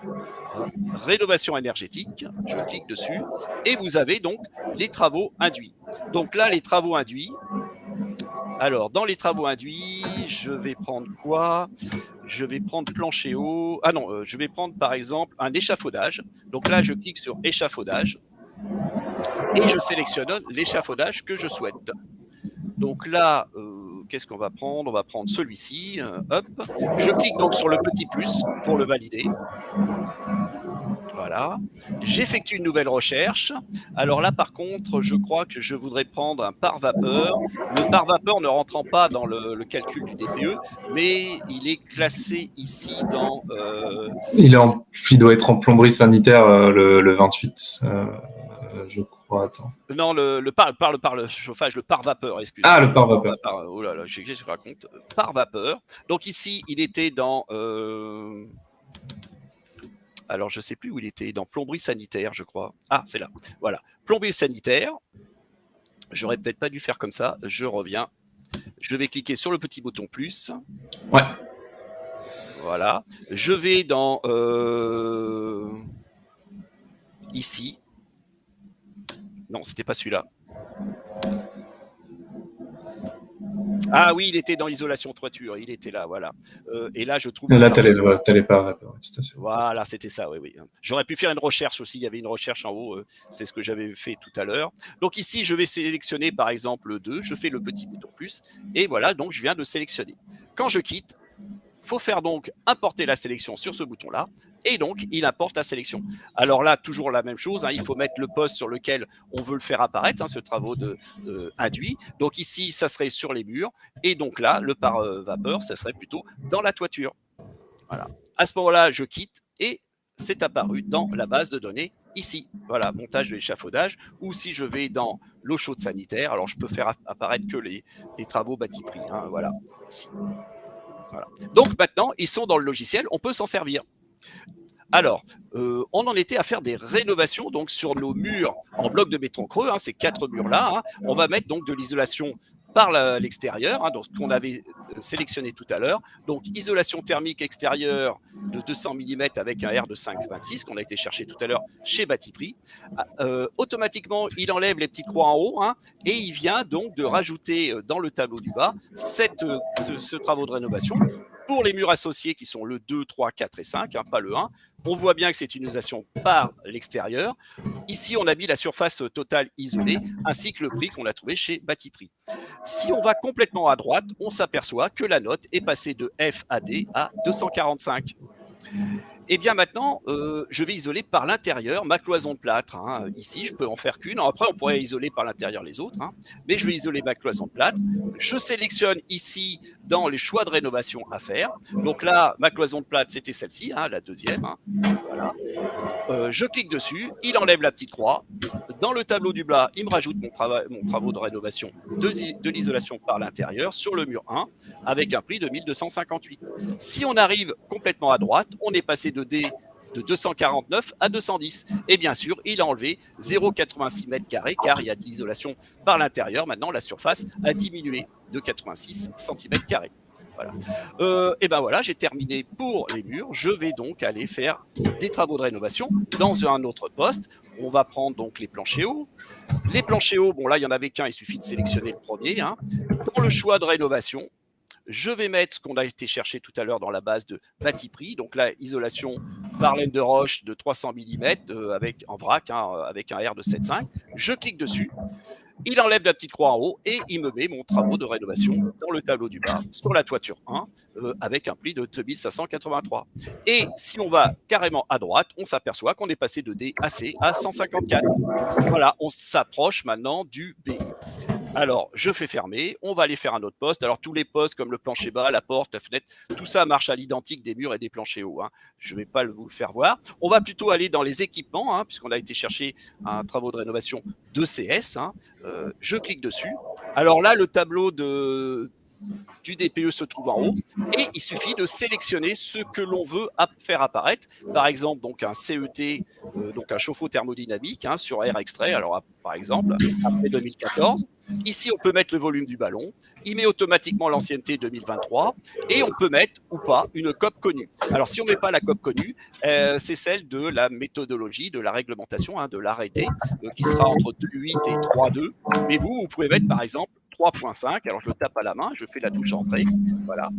rénovation énergétique. Je clique dessus. Et vous avez donc les travaux induits. Donc là, les travaux induits. Alors, dans les travaux induits, je vais prendre quoi? Je vais prendre plancher haut. Ah non, je vais prendre par exemple un échafaudage. Donc là, je clique sur échafaudage. Et je sélectionne l'échafaudage que je souhaite. Donc là, qu'est-ce qu'on va prendre? On va prendre celui-ci. Hop. Je clique donc sur le petit plus pour le valider. Voilà. J'effectue une nouvelle recherche. Alors là, par contre, je crois que je voudrais prendre un pare-vapeur. Le pare-vapeur ne rentrant pas dans le calcul du DPE, mais il est classé ici dans... Il doit être en plomberie sanitaire le 28. Je crois, attends. Non, par le chauffage, le pare-vapeur, excusez-moi. Ah, le pare-vapeur. Oh là là, je raconte. Pare-vapeur. Donc ici, il était dans... Alors, je ne sais plus où il était, dans plomberie sanitaire, je crois. Ah, c'est là. Voilà. Plomberie sanitaire. J'aurais peut-être pas dû faire comme ça. Je reviens. Je vais cliquer sur le petit bouton plus. Ouais. Voilà. Je vais dans... ici. Non, c'était pas celui-là. Ah oui, il était dans l'isolation toiture, il était là, voilà. Et là, je trouve... Là, t'as les pare-vapeurs, tout à fait. Voilà, c'était ça, oui. J'aurais pu faire une recherche aussi, il y avait une recherche en haut, c'est ce que j'avais fait tout à l'heure. Donc ici, je vais sélectionner par exemple le 2, je fais le petit bouton plus, et voilà, donc je viens de sélectionner. Quand je quitte, il faut faire donc importer la sélection sur ce bouton-là, et donc il importe la sélection. Alors là, toujours la même chose, hein, il faut mettre le poste sur lequel on veut le faire apparaître, hein, ce travaux induit. Donc ici, ça serait sur les murs, et donc là, le pare-vapeur, ça serait plutôt dans la toiture. Voilà. À ce moment-là, je quitte, et c'est apparu dans la base de données ici. Voilà, montage de l'échafaudage, ou si je vais dans l'eau chaude sanitaire, alors je peux faire apparaître que les travaux bâti prix, hein, voilà, ici. Voilà. Donc maintenant, ils sont dans le logiciel, on peut s'en servir. Alors, on en était à faire des rénovations donc sur nos murs en bloc de béton creux, hein, ces 4 murs-là. Hein, on va mettre donc de l'isolation par l'extérieur, hein, donc ce qu'on avait sélectionné tout à l'heure. Donc isolation thermique extérieure de 200 mm avec un R de 5,26 qu'on a été chercher tout à l'heure chez Batiprix. Automatiquement, il enlève les petites croix en haut, hein, et il vient donc de rajouter dans le tableau du bas ce travaux de rénovation. Pour les murs associés qui sont le 2, 3, 4 et 5, hein, pas le 1, on voit bien que c'est une isolation par l'extérieur. Ici, on a mis la surface totale isolée ainsi que le prix qu'on a trouvé chez Batiprix. Si on va complètement à droite, on s'aperçoit que la note est passée de F à D à 245. Et bien maintenant, je vais isoler par l'intérieur ma cloison de plâtre. Hein. Ici, je peux en faire qu'une. Après, on pourrait isoler par l'intérieur les autres. Hein. Mais je vais isoler ma cloison de plâtre. Je sélectionne ici dans les choix de rénovation à faire. Donc là, ma cloison de plâtre, c'était celle-ci, hein, la deuxième. Hein. Voilà. Je clique dessus. Il enlève la petite croix. Dans le tableau du bas, il me rajoute mon travaux de rénovation de l'isolation par l'intérieur sur le mur 1 avec un prix de 1258. Si on arrive complètement à droite, on est passé de D de 249 à 210. Et bien sûr, il a enlevé 0,86 m² car il y a de l'isolation par l'intérieur. Maintenant, la surface a diminué de 86 cm². Voilà. Et ben voilà, j'ai terminé pour les murs. Je vais donc aller faire des travaux de rénovation dans un autre poste. On va prendre donc les planchers hauts. Les planchers hauts, bon là, il n'y en avait qu'un, il suffit de sélectionner le premier. Hein. Dans le choix de rénovation, je vais mettre ce qu'on a été chercher tout à l'heure dans la base de Batiprix. Donc là, isolation par laine de roche de 300 mm avec, en vrac, hein, avec un R de 7,5. Je clique dessus. Il enlève la petite croix en haut et il me met mon travaux de rénovation dans le tableau du bas sur la toiture 1 avec un prix de 2583. Et si on va carrément à droite, on s'aperçoit qu'on est passé de D à C à 154. Voilà, on s'approche maintenant du B. Alors, je fais fermer, on va aller faire un autre poste. Alors, tous les postes comme le plancher bas, la porte, la fenêtre, tout ça marche à l'identique des murs et des planchers hauts. Hein. Je ne vais pas vous le faire voir. On va plutôt aller dans les équipements, hein, puisqu'on a été chercher un travaux de rénovation de CS. Hein. Je clique dessus. Alors là, le tableau du DPE se trouve en haut et il suffit de sélectionner ce que l'on veut faire apparaître. Par exemple, donc un CET, donc un chauffe-eau thermodynamique hein, sur air extrait. Alors, par exemple, après 2014. Ici, on peut mettre le volume du ballon. Il met automatiquement l'ancienneté 2023 et on peut mettre ou pas une COP connue. Alors, si on ne met pas la COP connue, c'est celle de la méthodologie, de la réglementation, hein, de l'arrêté, qui sera entre 2.8 et 3.2. Mais vous pouvez mettre, par exemple, 3.5. Alors, je le tape à la main, je fais la touche entrée. Voilà.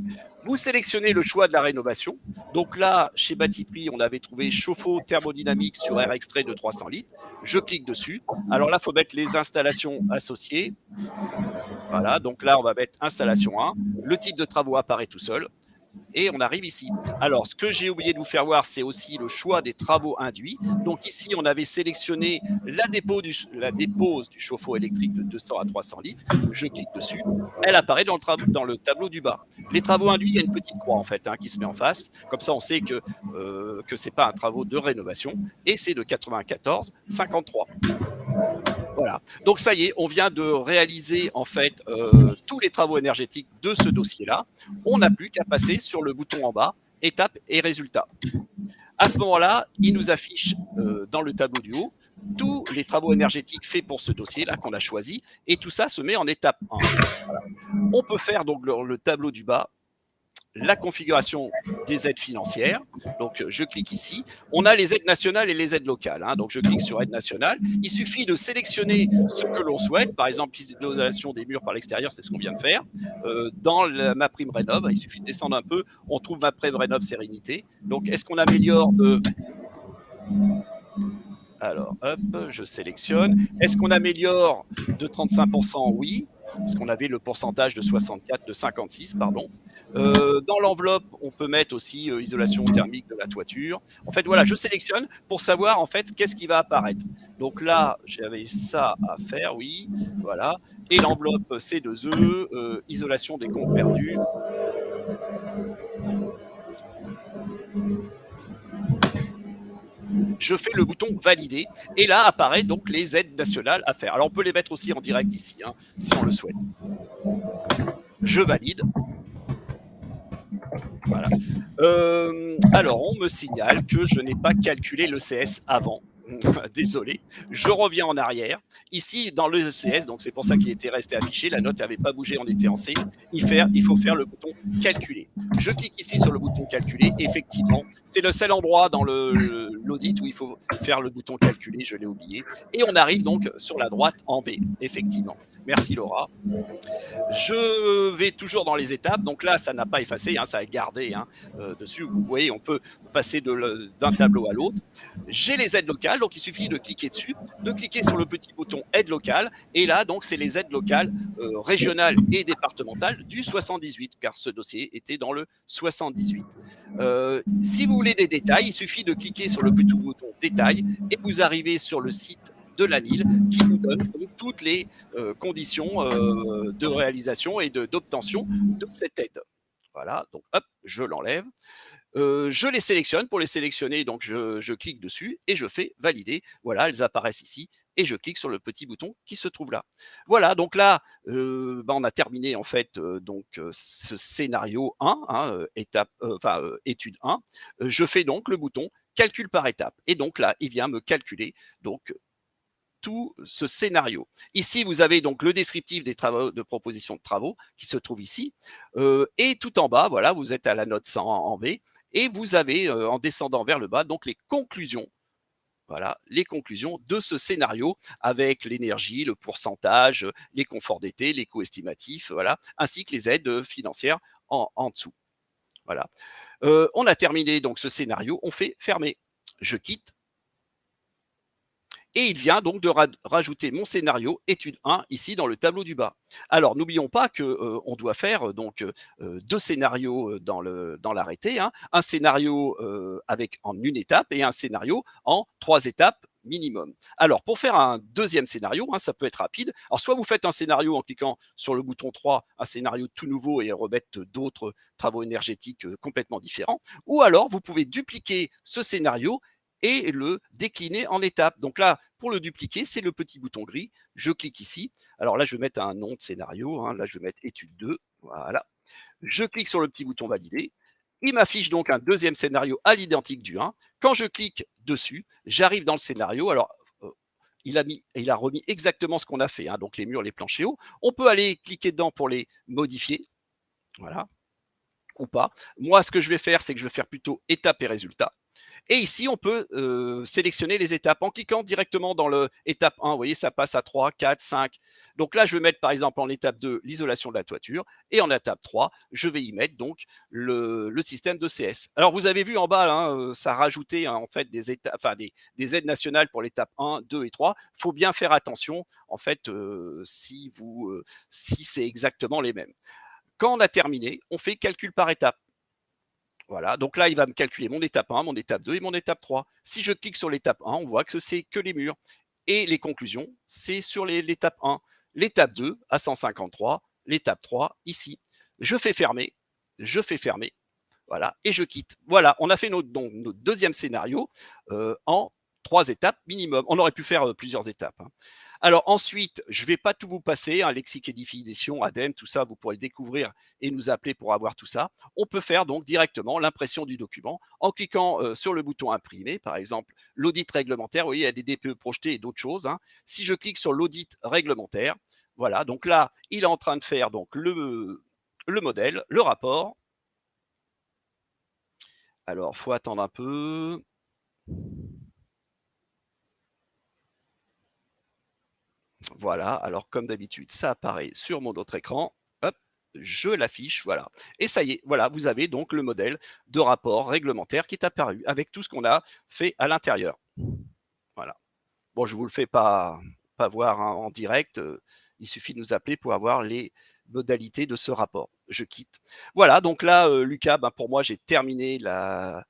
Vous sélectionnez le choix de la rénovation. Donc là, chez Batiprix, on avait trouvé chauffe-eau thermodynamique sur air extrait de 300 litres. Je clique dessus. Alors là, il faut mettre les installations associées. Voilà, donc là, on va mettre installation 1. Le type de travaux apparaît tout seul. Et on arrive ici. Alors, ce que j'ai oublié de vous faire voir, c'est aussi le choix des travaux induits. Donc ici, on avait sélectionné la dépose du chauffe-eau électrique de 200 à 300 litres. Je clique dessus. Elle apparaît dans le tableau du bas. Les travaux induits, il y a une petite croix en fait hein, qui se met en face. Comme ça, on sait que ce n'est pas un travaux de rénovation. Et c'est de 94,53. Voilà. Donc ça y est, on vient de réaliser en fait tous les travaux énergétiques de ce dossier-là. On n'a plus qu'à passer sur le bouton en bas, étape et résultat. À ce moment-là, il nous affiche dans le tableau du haut tous les travaux énergétiques faits pour ce dossier-là qu'on a choisi et tout ça se met en étape 1. Voilà. On peut faire donc le tableau du bas. La configuration des aides financières. Donc, je clique ici. On a les aides nationales et les aides locales. Hein. Donc, je clique sur aide nationale. Il suffit de sélectionner ce que l'on souhaite. Par exemple, l'isolation des murs par l'extérieur, c'est ce qu'on vient de faire. Dans ma prime rénov, il suffit de descendre un peu. On trouve ma prime rénov sérénité. Donc, est-ce qu'on améliore de... Alors, hop, je sélectionne. Est-ce qu'on améliore de 35%? Oui. Parce qu'on avait le pourcentage de 56, pardon. Dans l'enveloppe, on peut mettre aussi isolation thermique de la toiture. En fait, voilà, je sélectionne pour savoir en fait qu'est-ce qui va apparaître. Donc là, j'avais ça à faire, oui, voilà. Et l'enveloppe C2E, isolation des comptes perdus. Je fais le bouton valider et là apparaît donc les aides nationales à faire. Alors on peut les mettre aussi en direct ici, hein, si on le souhaite. Je valide. Voilà. Alors on me signale que je n'ai pas calculé le CS avant. Désolé, je reviens en arrière. Ici, dans le CS, donc c'est pour ça qu'il était resté affiché, la note n'avait pas bougé, on était en C. Il faut faire le bouton calculer. Je clique ici sur le bouton calculer. Effectivement, c'est le seul endroit dans l'audit où il faut faire le bouton calculer, je l'ai oublié. Et on arrive donc sur la droite en B, effectivement. Merci Laura. Je vais toujours dans les étapes. Donc là, ça n'a pas effacé, hein, ça a gardé dessus. Vous voyez, on peut passer d'un tableau à l'autre. J'ai les aides locales, donc il suffit de cliquer dessus, de cliquer sur le petit bouton aide locale. Et là, donc, c'est les aides locales régionales et départementales du 78, car ce dossier était dans le 78. Si vous voulez des détails, il suffit de cliquer sur le petit bouton détail et vous arrivez sur le site de l'ANIL qui vous donne toutes les conditions de réalisation et d'obtention de cette aide. Voilà, donc hop, je l'enlève. Je les sélectionne. Pour les sélectionner, donc je clique dessus et je fais valider. Voilà, elles apparaissent ici et je clique sur le petit bouton qui se trouve là. Voilà, donc là, on a terminé en fait ce scénario 1, étude 1. Je fais donc le bouton calcul par étape et donc là, il vient me calculer donc tout ce scénario. Ici, vous avez donc le descriptif des travaux de proposition de travaux qui se trouve ici. Et tout en bas, voilà, vous êtes à la note 100 en B. Et vous avez, en descendant vers le bas, donc les conclusions. Voilà, les conclusions de ce scénario avec l'énergie, le pourcentage, les conforts d'été, les coûts estimatifs, voilà, ainsi que les aides financières en dessous. Voilà. On a terminé donc ce scénario. On fait fermer. Je quitte. Et il vient donc de rajouter mon scénario étude 1 ici dans le tableau du bas. Alors n'oublions pas que on doit faire donc deux scénarios dans l'arrêté, hein, un scénario avec en une étape et un scénario en 3 étapes minimum. Alors pour faire un deuxième scénario, hein, ça peut être rapide. Alors soit vous faites un scénario en cliquant sur le bouton 3, un scénario tout nouveau et remettre d'autres travaux énergétiques complètement différents, ou alors vous pouvez dupliquer ce scénario et le décliner en étapes. Donc là, pour le dupliquer, c'est le petit bouton gris. Je clique ici. Alors là, je vais mettre un nom de scénario. Hein. Là, je vais mettre étude 2. Voilà. Je clique sur le petit bouton valider. Il m'affiche donc un deuxième scénario à l'identique du 1. Quand je clique dessus, j'arrive dans le scénario. Alors, il a remis exactement ce qu'on a fait. Hein. Donc les murs, les planchers hauts. On peut aller cliquer dedans pour les modifier. Voilà. Ou pas. Moi, ce que je vais faire, c'est que je vais faire plutôt étape et résultat. Et ici, on peut sélectionner les étapes en cliquant directement dans l'étape 1. Vous voyez, ça passe à 3, 4, 5. Donc là, je vais mettre par exemple en étape 2 l'isolation de la toiture. Et en étape 3, je vais y mettre donc le système de CS. Alors, vous avez vu en bas, hein, ça a rajouté en fait des aides nationales pour l'étape 1, 2 et 3. Il faut bien faire attention en fait si c'est exactement les mêmes. Quand on a terminé, on fait calcul par étape. Voilà, donc là, il va me calculer mon étape 1, mon étape 2 et mon étape 3. Si je clique sur l'étape 1, on voit que c'est que les murs. Et les conclusions, c'est sur l'étape 1. L'étape 2 à 153, l'étape 3 ici. Je fais fermer, voilà, et je quitte. Voilà, on a fait notre deuxième scénario en 3 étapes minimum. On aurait pu faire plusieurs étapes. Hein. Alors ensuite, je ne vais pas tout vous passer, hein, lexique et définition, ADEME, tout ça, vous pourrez le découvrir et nous appeler pour avoir tout ça. On peut faire donc directement l'impression du document en cliquant sur le bouton imprimer, par exemple l'audit réglementaire. Vous voyez, il y a des DPE projetés et d'autres choses. Hein. Si je clique sur l'audit réglementaire, voilà, donc là, il est en train de faire donc le modèle, le rapport. Alors, il faut attendre un peu. Voilà, alors comme d'habitude, ça apparaît sur mon autre écran. Hop, je l'affiche, voilà. Et ça y est, voilà, vous avez donc le modèle de rapport réglementaire qui est apparu avec tout ce qu'on a fait à l'intérieur. Voilà. Bon, je ne vous le fais pas voir hein, en direct. Il suffit de nous appeler pour avoir les modalités de ce rapport. Je quitte. Voilà, donc là, Lucas, pour moi, j'ai terminé la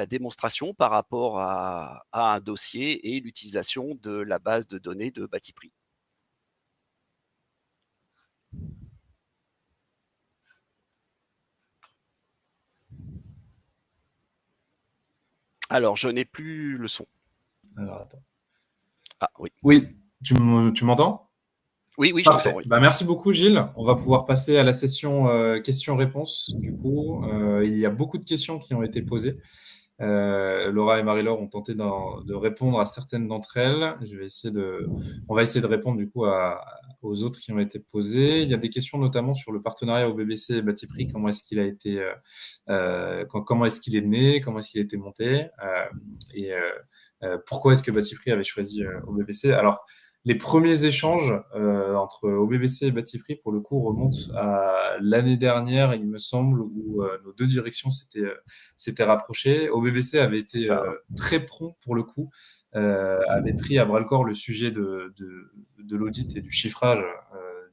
démonstration par rapport à un dossier et l'utilisation de la base de données de Batiprix. Alors, je n'ai plus le son. Alors, attends. Ah, oui. Oui, tu m'entends ? Oui, je t'entends. Oui. Merci beaucoup, Gilles. On va pouvoir passer à la session questions-réponses. Du coup, il y a beaucoup de questions qui ont été posées. Laura et Marie-Laure ont tenté de répondre à certaines d'entre elles. On va essayer de répondre du coup aux autres qui ont été posées. Il y a des questions notamment sur le partenariat au BBC et Batiprix. Comment est-ce qu'il a été, comment est-ce qu'il est né, comment est-ce qu'il a été monté, et pourquoi est-ce que Batiprix avait choisi au BBC. Alors, les premiers échanges entre OBBC et Batiprix, pour le coup, remontent à l'année dernière, il me semble, où nos deux directions s'étaient rapprochées. OBBC avait été très prompt, pour le coup, avait pris à bras-le-corps le sujet de l'audit et du chiffrage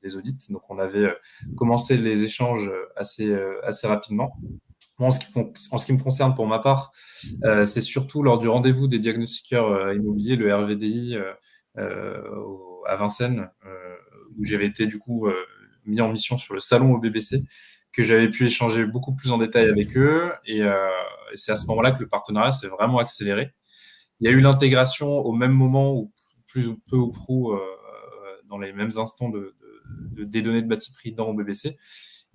des audits. Donc, on avait commencé les échanges assez rapidement. Moi, en ce qui me concerne, pour ma part, c'est surtout lors du rendez-vous des diagnostiqueurs immobiliers, le RVDI, à Vincennes, où j'avais été du coup mis en mission sur le salon au BBC, que j'avais pu échanger beaucoup plus en détail avec eux. Et c'est à ce moment-là que le partenariat s'est vraiment accéléré. Il y a eu l'intégration au même moment, ou plus ou peu ou prou, dans les mêmes instants des données de Batiprix dans OBBC.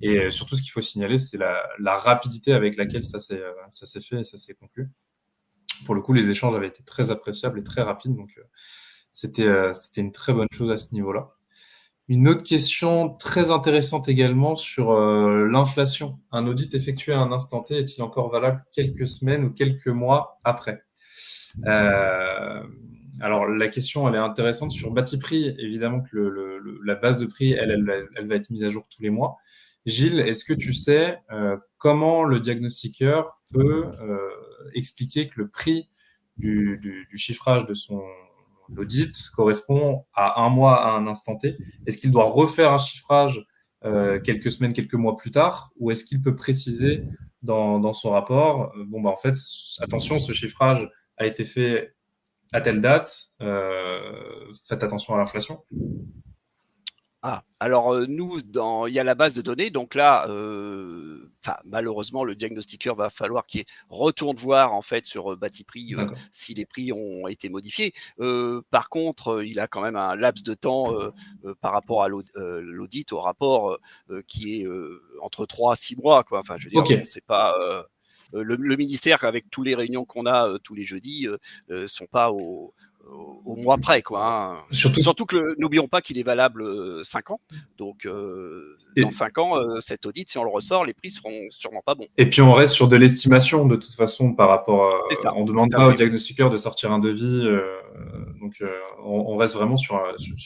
Et surtout, ce qu'il faut signaler, c'est la rapidité avec laquelle ça s'est fait et ça s'est conclu. Pour le coup, les échanges avaient été très appréciables et très rapides. Donc, c'était une très bonne chose à ce niveau-là. Une autre question très intéressante également sur l'inflation. Un audit effectué à un instant T est-il encore valable quelques semaines ou quelques mois après? Alors, la question, elle est intéressante. Sur Batiprix, évidemment que la base de prix, elle va être mise à jour tous les mois. Gilles, est-ce que tu sais comment le diagnostiqueur peut expliquer que le prix du chiffrage de son audit correspond à un mois, à un instant T? Est-ce qu'il doit refaire un chiffrage quelques semaines, quelques mois plus tard, ou est-ce qu'il peut préciser dans son rapport, en fait, attention, ce chiffrage a été fait à telle date, faites attention à l'inflation? Ah, alors nous, il y a la base de données, donc là, malheureusement, le diagnostiqueur va falloir qu'il retourne voir en fait sur Batiprix si les prix ont été modifiés. Par contre, il a quand même un laps de temps par rapport à l'audit, au rapport qui est entre 3 à 6 mois, quoi. Enfin, je veux dire, c'est pas le ministère, avec toutes les réunions qu'on a tous les jeudis, sont pas au mois près, quoi. Hein. Surtout que n'oublions pas qu'il est valable 5 ans. Donc, dans 5 ans, cet audit, si on le ressort, les prix seront sûrement pas bons. Et puis, on reste sur de l'estimation, de toute façon, par rapport à... On ne demande pas au diagnostiqueur de sortir un devis. Donc, on reste vraiment sur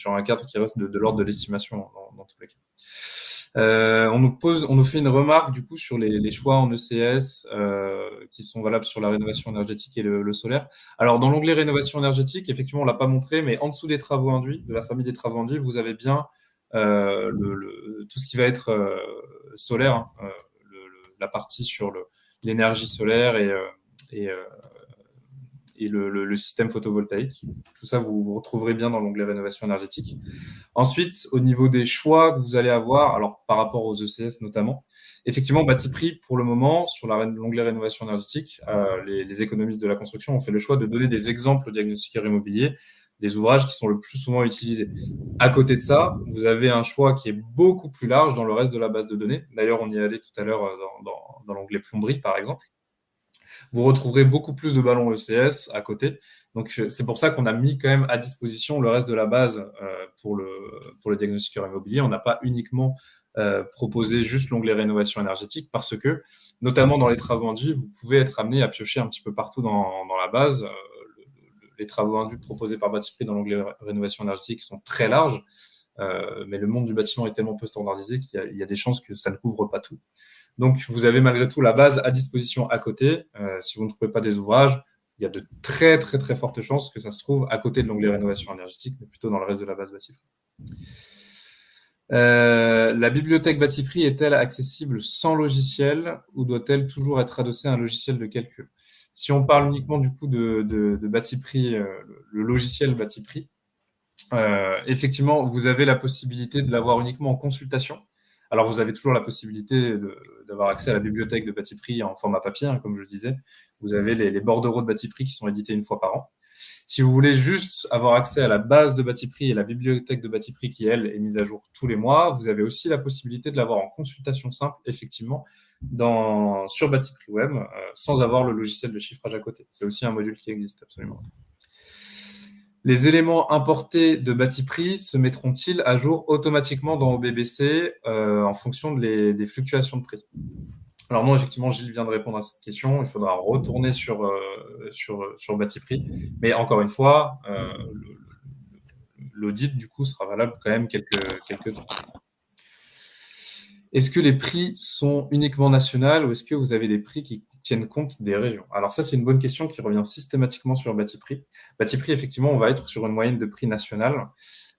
un cadre qui reste de l'ordre de l'estimation dans tous les cas. On nous fait une remarque du coup sur les choix en ECS qui sont valables sur la rénovation énergétique et le solaire. Alors dans l'onglet rénovation énergétique, effectivement on l'a pas montré, mais en dessous des travaux induits, de la famille des travaux induits, vous avez bien tout ce qui va être solaire, hein, la partie sur l'énergie solaire et le système photovoltaïque. Tout ça, vous retrouverez bien dans l'onglet rénovation énergétique. Ensuite, au niveau des choix que vous allez avoir, alors par rapport aux ECS notamment, effectivement, Batiprix, pour le moment, sur l'onglet rénovation énergétique, les économistes de la construction ont fait le choix de donner des exemples aux diagnostiqueurs immobiliers des ouvrages qui sont le plus souvent utilisés. À côté de ça, vous avez un choix qui est beaucoup plus large dans le reste de la base de données. D'ailleurs, on y allait tout à l'heure dans l'onglet plomberie, par exemple. Vous retrouverez beaucoup plus de ballons ECS à côté. Donc, c'est pour ça qu'on a mis quand même à disposition le reste de la base pour le diagnostiqueur immobilier. On n'a pas uniquement proposé juste l'onglet rénovation énergétique parce que, notamment dans les travaux induits, vous pouvez être amené à piocher un petit peu partout dans la base. Les travaux induits proposés par Batiprix dans l'onglet rénovation énergétique sont très larges. Mais le monde du bâtiment est tellement peu standardisé qu'il y a des chances que ça ne couvre pas tout. Donc, vous avez malgré tout la base à disposition à côté. Si vous ne trouvez pas des ouvrages, il y a de très, très, très fortes chances que ça se trouve à côté de l'onglet rénovation énergétique, mais plutôt dans le reste de la base Batiprix. La bibliothèque Batiprix est-elle accessible sans logiciel ou doit-elle toujours être adossée à un logiciel de calcul? Si on parle uniquement du coup de Batiprix, le logiciel Batiprix, effectivement, vous avez la possibilité de l'avoir uniquement en consultation. Alors, vous avez toujours la possibilité d'avoir accès à la bibliothèque de Batiprix en format papier, hein, comme je le disais. Vous avez les bordereaux de Batiprix qui sont édités une fois par an. Si vous voulez juste avoir accès à la base de Batiprix et la bibliothèque de Batiprix qui, elle, est mise à jour tous les mois, vous avez aussi la possibilité de l'avoir en consultation simple, effectivement, sur Batiprix Web, sans avoir le logiciel de chiffrage à côté. C'est aussi un module qui existe, absolument. Les éléments importés de Batiprix se mettront-ils à jour automatiquement dans OBBC en fonction des fluctuations de prix? Alors non, effectivement, Gilles vient de répondre à cette question. Il faudra retourner sur Batiprix. Mais encore une fois, l'audit, du coup, sera valable quand même quelques temps. Est-ce que les prix sont uniquement nationaux ou est-ce que vous avez des prix qui tiennent compte des régions? Alors ça, c'est une bonne question qui revient systématiquement sur Batiprix. Batiprix, effectivement, on va être sur une moyenne de prix nationale.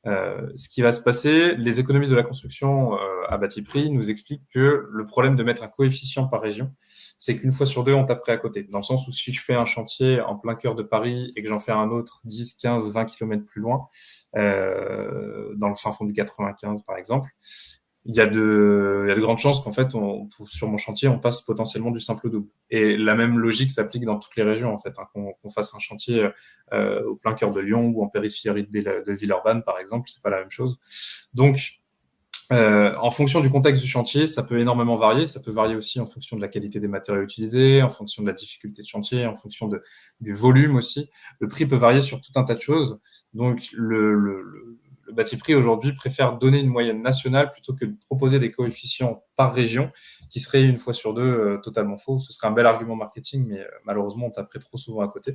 Ce qui va se passer, les économistes de la construction à Batiprix nous expliquent que le problème de mettre un coefficient par région, c'est qu'une fois sur deux, on taperait à côté. Dans le sens où si je fais un chantier en plein cœur de Paris et que j'en fais un autre 10, 15, 20 km plus loin, dans le fin fond du 95 par exemple, il y a de grandes chances qu'en fait, sur mon chantier, on passe potentiellement du simple au double. Et la même logique s'applique dans toutes les régions, en fait, hein, qu'on fasse un chantier au plein cœur de Lyon ou en périphérie de Villeurbanne, par exemple, c'est pas la même chose. Donc, en fonction du contexte du chantier, ça peut énormément varier. Ça peut varier aussi en fonction de la qualité des matériaux utilisés, en fonction de la difficulté de chantier, en fonction du volume aussi. Le prix peut varier sur tout un tas de choses. Donc, le Batiprix aujourd'hui préfère donner une moyenne nationale plutôt que de proposer des coefficients par région qui seraient une fois sur deux totalement faux. Ce serait un bel argument marketing, mais malheureusement, on taperait trop souvent à côté.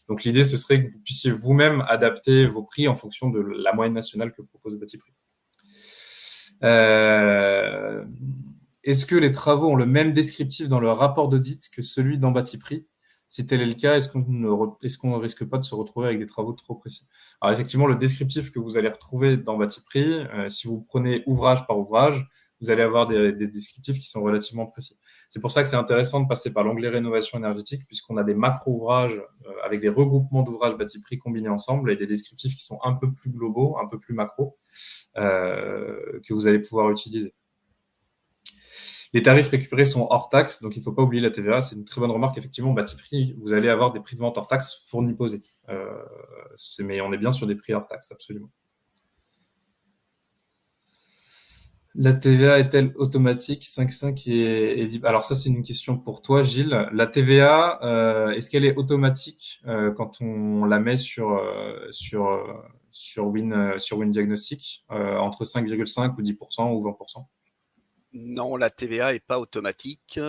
Donc l'idée, ce serait que vous puissiez vous-même adapter vos prix en fonction de la moyenne nationale que propose Batiprix. Est-ce que les travaux ont le même descriptif dans le rapport d'audit que celui dans Batiprix? Si tel est le cas, est-ce qu'on ne risque pas de se retrouver avec des travaux trop précis? Alors effectivement, le descriptif que vous allez retrouver dans Batiprix, si vous prenez ouvrage par ouvrage, vous allez avoir des descriptifs qui sont relativement précis. C'est pour ça que c'est intéressant de passer par l'onglet rénovation énergétique, puisqu'on a des macro-ouvrages avec des regroupements d'ouvrages Batiprix combinés ensemble et des descriptifs qui sont un peu plus globaux, un peu plus macro, que vous allez pouvoir utiliser. Les tarifs récupérés sont hors taxe, donc il ne faut pas oublier la TVA. C'est une très bonne remarque. Effectivement, Batiprix, vous allez avoir des prix de vente hors taxe fournis posés. Mais on est bien sur des prix hors taxe, absolument. La TVA est-elle automatique 5,5 et 10? Alors ça, c'est une question pour toi, Gilles. La TVA, est-ce qu'elle est automatique quand on la met sur Win Diagnostic entre 5,5 ou 10% ou 20%? Non, la TVA est pas automatique.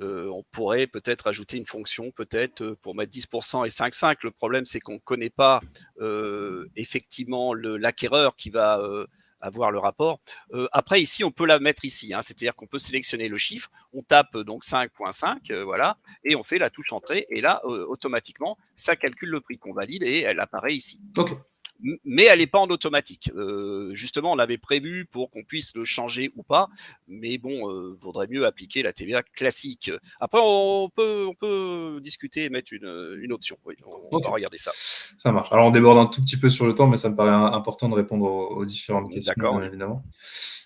On pourrait peut-être ajouter une fonction, peut-être pour mettre 10% et 5,5. Le problème, c'est qu'on ne connaît pas effectivement l'acquéreur qui va avoir le rapport. Après, ici, on peut la mettre ici, hein, c'est-à-dire qu'on peut sélectionner le chiffre, on tape donc 5,5, voilà, et on fait la touche entrée, et là, automatiquement, ça calcule le prix qu'on valide et elle apparaît ici. Ok. Mais elle n'est pas en automatique. Justement, on l'avait prévu pour qu'on puisse le changer ou pas, mais bon, vaudrait mieux appliquer la TVA classique. Après, on peut discuter et mettre une option. Oui, on va regarder ça. Ça marche. Alors, on déborde un tout petit peu sur le temps, mais ça me paraît important de répondre aux différentes questions, bien évidemment.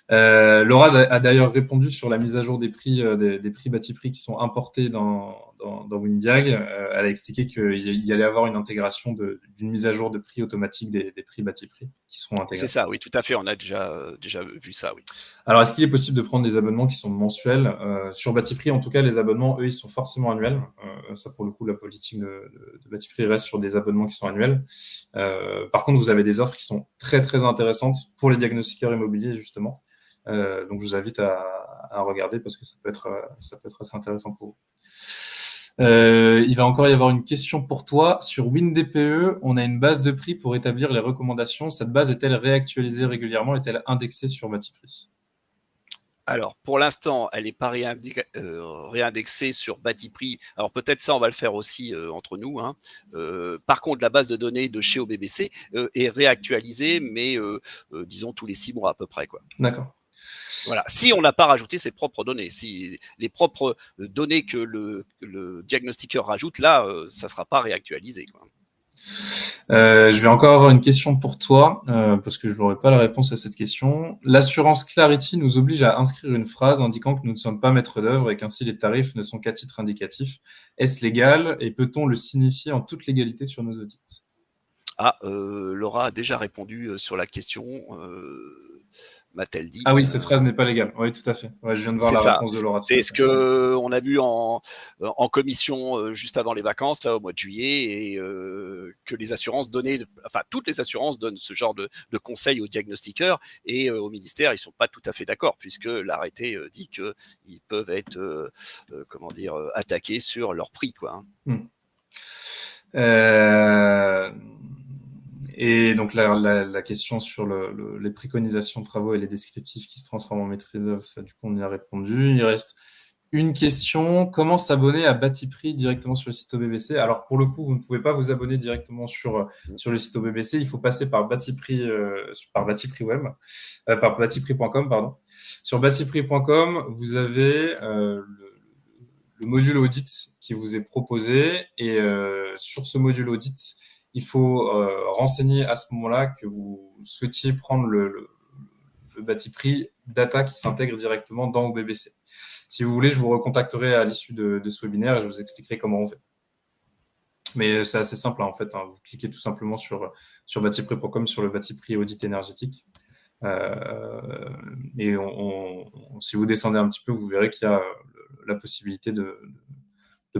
Laura a d'ailleurs répondu sur la mise à jour des prix Batiprix qui sont importés dans WinDiag. Elle a expliqué qu'il y allait avoir une intégration d'une mise à jour de prix automatique des prix Batiprix qui seront intégrés. C'est ça, oui, tout à fait. On a déjà vu ça, oui. Alors, est-ce qu'il est possible de prendre des abonnements qui sont mensuels? Sur Batiprix, en tout cas, les abonnements, eux, ils sont forcément annuels. Ça, pour le coup, la politique de Batiprix reste sur des abonnements qui sont annuels. Par contre, vous avez des offres qui sont très, très intéressantes pour les diagnostiqueurs immobiliers, justement. Donc, je vous invite à regarder parce que ça peut être assez intéressant pour vous. Il va encore y avoir une question pour toi. Sur WinDPE, on a une base de prix pour établir les recommandations. Cette base est-elle réactualisée régulièrement? Est-elle indexée sur Batiprix? Alors, pour l'instant, elle n'est pas réindexée sur Batiprix. Alors, peut-être ça, on va le faire aussi entre nous, hein. Par contre, la base de données de chez OBBC est réactualisée, mais disons tous les 6 mois à peu près, quoi. D'accord. Voilà. Si on n'a pas rajouté ses propres données, si les propres données que le diagnostiqueur rajoute, là, ça ne sera pas réactualisé, quoi. Je vais encore avoir une question pour toi, parce que je n'aurai pas la réponse à cette question. L'assurance Clarity nous oblige à inscrire une phrase indiquant que nous ne sommes pas maîtres d'œuvre et qu'ainsi les tarifs ne sont qu'à titre indicatif. Est-ce légal et peut-on le signifier en toute légalité sur nos audits? Ah, Laura a déjà répondu sur la question, m'a-t-elle dit. Ah oui, cette phrase n'est pas légale. Oui, tout à fait. Ouais, je viens de voir C'est la ça. réponse de Laura. Tout C'est à ce fait. que on a vu en commission juste avant les vacances, là, au mois de juillet, et que les assurances donnaient, enfin toutes les assurances donnent ce genre de conseils aux diagnostiqueurs, et au ministère ils sont pas tout à fait d'accord, puisque l'arrêté dit que ils peuvent être comment dire, attaqués sur leur prix, quoi. Hmm. Euh, Et donc la question sur les préconisations de travaux et les descriptifs qui se transforment en maîtrise d'œuvre, ça du coup on y a répondu. Il reste une question, comment s'abonner à Batiprix directement sur le site OBBC? Alors pour le coup, vous ne pouvez pas vous abonner directement sur le site OBBC, il faut passer par Batiprix, par Batiprix Web, par batiprix.com, pardon. Sur batiprix.com, vous avez le module audit qui vous est proposé et sur ce module audit, il faut renseigner à ce moment-là que vous souhaitiez prendre le Batiprix data qui s'intègre directement dans OBBC. Si vous voulez, je vous recontacterai à l'issue de ce webinaire et je vous expliquerai comment on fait. Mais c'est assez simple, hein, en fait. Hein. Vous cliquez tout simplement sur batiprix.com sur le Batiprix audit énergétique. Et si vous descendez un petit peu, vous verrez qu'il y a la possibilité de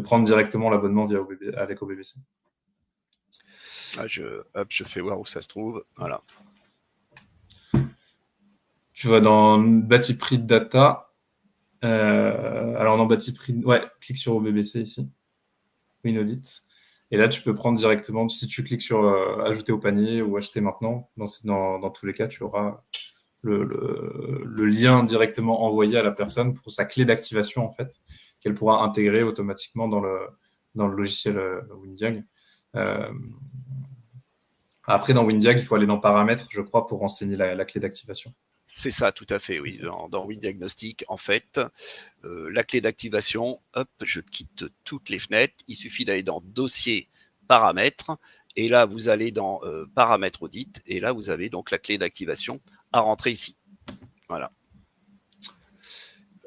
prendre directement l'abonnement avec OBBC. Ah, je fais voir où ça se trouve. Voilà. Tu vas dans Batiprix Data. Alors dans Batiprix, ouais, clique sur OBBC ici. WinAudit. Et là, tu peux prendre directement, si tu cliques sur ajouter au panier ou acheter maintenant, dans tous les cas, tu auras le lien directement envoyé à la personne pour sa clé d'activation, en fait, qu'elle pourra intégrer automatiquement dans le logiciel WinDiag. Après, dans WinDiag, il faut aller dans paramètres, je crois, pour renseigner la clé d'activation. C'est ça, tout à fait, oui. Dans WinDiagnostic, en fait, la clé d'activation, hop, je quitte toutes les fenêtres. Il suffit d'aller dans Dossier, Paramètres, et là, vous allez dans Paramètres Audit, et là, vous avez donc la clé d'activation à rentrer ici. Voilà.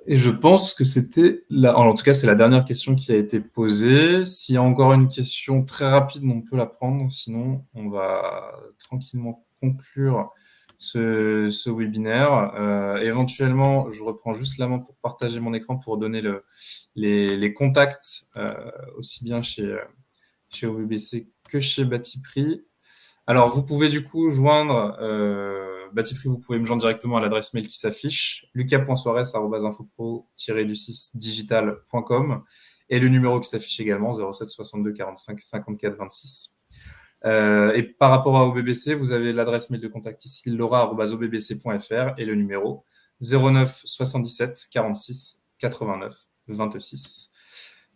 Et je pense que c'était en tout cas, c'est la dernière question qui a été posée. S'il y a encore une question très rapide, on peut la prendre. Sinon, on va tranquillement conclure ce webinaire. Éventuellement, je reprends juste la main pour partager mon écran pour donner les contacts aussi bien chez OBBC que chez Batiprix. Alors, vous pouvez du coup joindre Batiprix, vous pouvez me joindre directement à l'adresse mail qui s'affiche, lucas.soares@infopro-digital.com et le numéro qui s'affiche également, 07 62 45 54 26. Et par rapport à OBBC, vous avez l'adresse mail de contact ici, laura@obbc.fr et le numéro 09 77 46 89 26.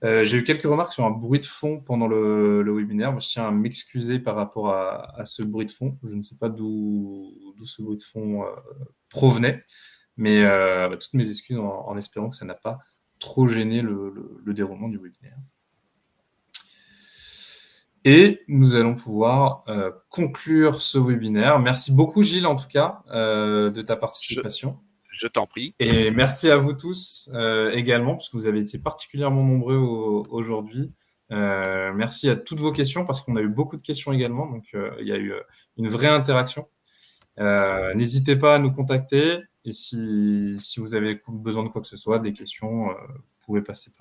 J'ai eu quelques remarques sur un bruit de fond pendant le webinaire. Moi, je tiens à m'excuser par rapport à ce bruit de fond. Je ne sais pas d'où ce bruit de fond provenait, mais toutes mes excuses en espérant que ça n'a pas trop gêné le déroulement du webinaire. Et nous allons pouvoir conclure ce webinaire. Merci beaucoup, Gilles, en tout cas, de ta participation. Je t'en prie. Et merci à vous tous également, parce que vous avez été particulièrement nombreux aujourd'hui. Merci à toutes vos questions, parce qu'on a eu beaucoup de questions également. Donc, il y a eu une vraie interaction. N'hésitez pas à nous contacter. Et si vous avez besoin de quoi que ce soit, des questions, vous pouvez passer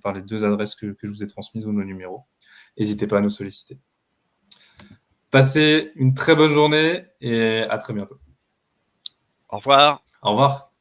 par les deux adresses que je vous ai transmises ou nos numéros. N'hésitez pas à nous solliciter. Passez une très bonne journée et à très bientôt. Au revoir. Au revoir.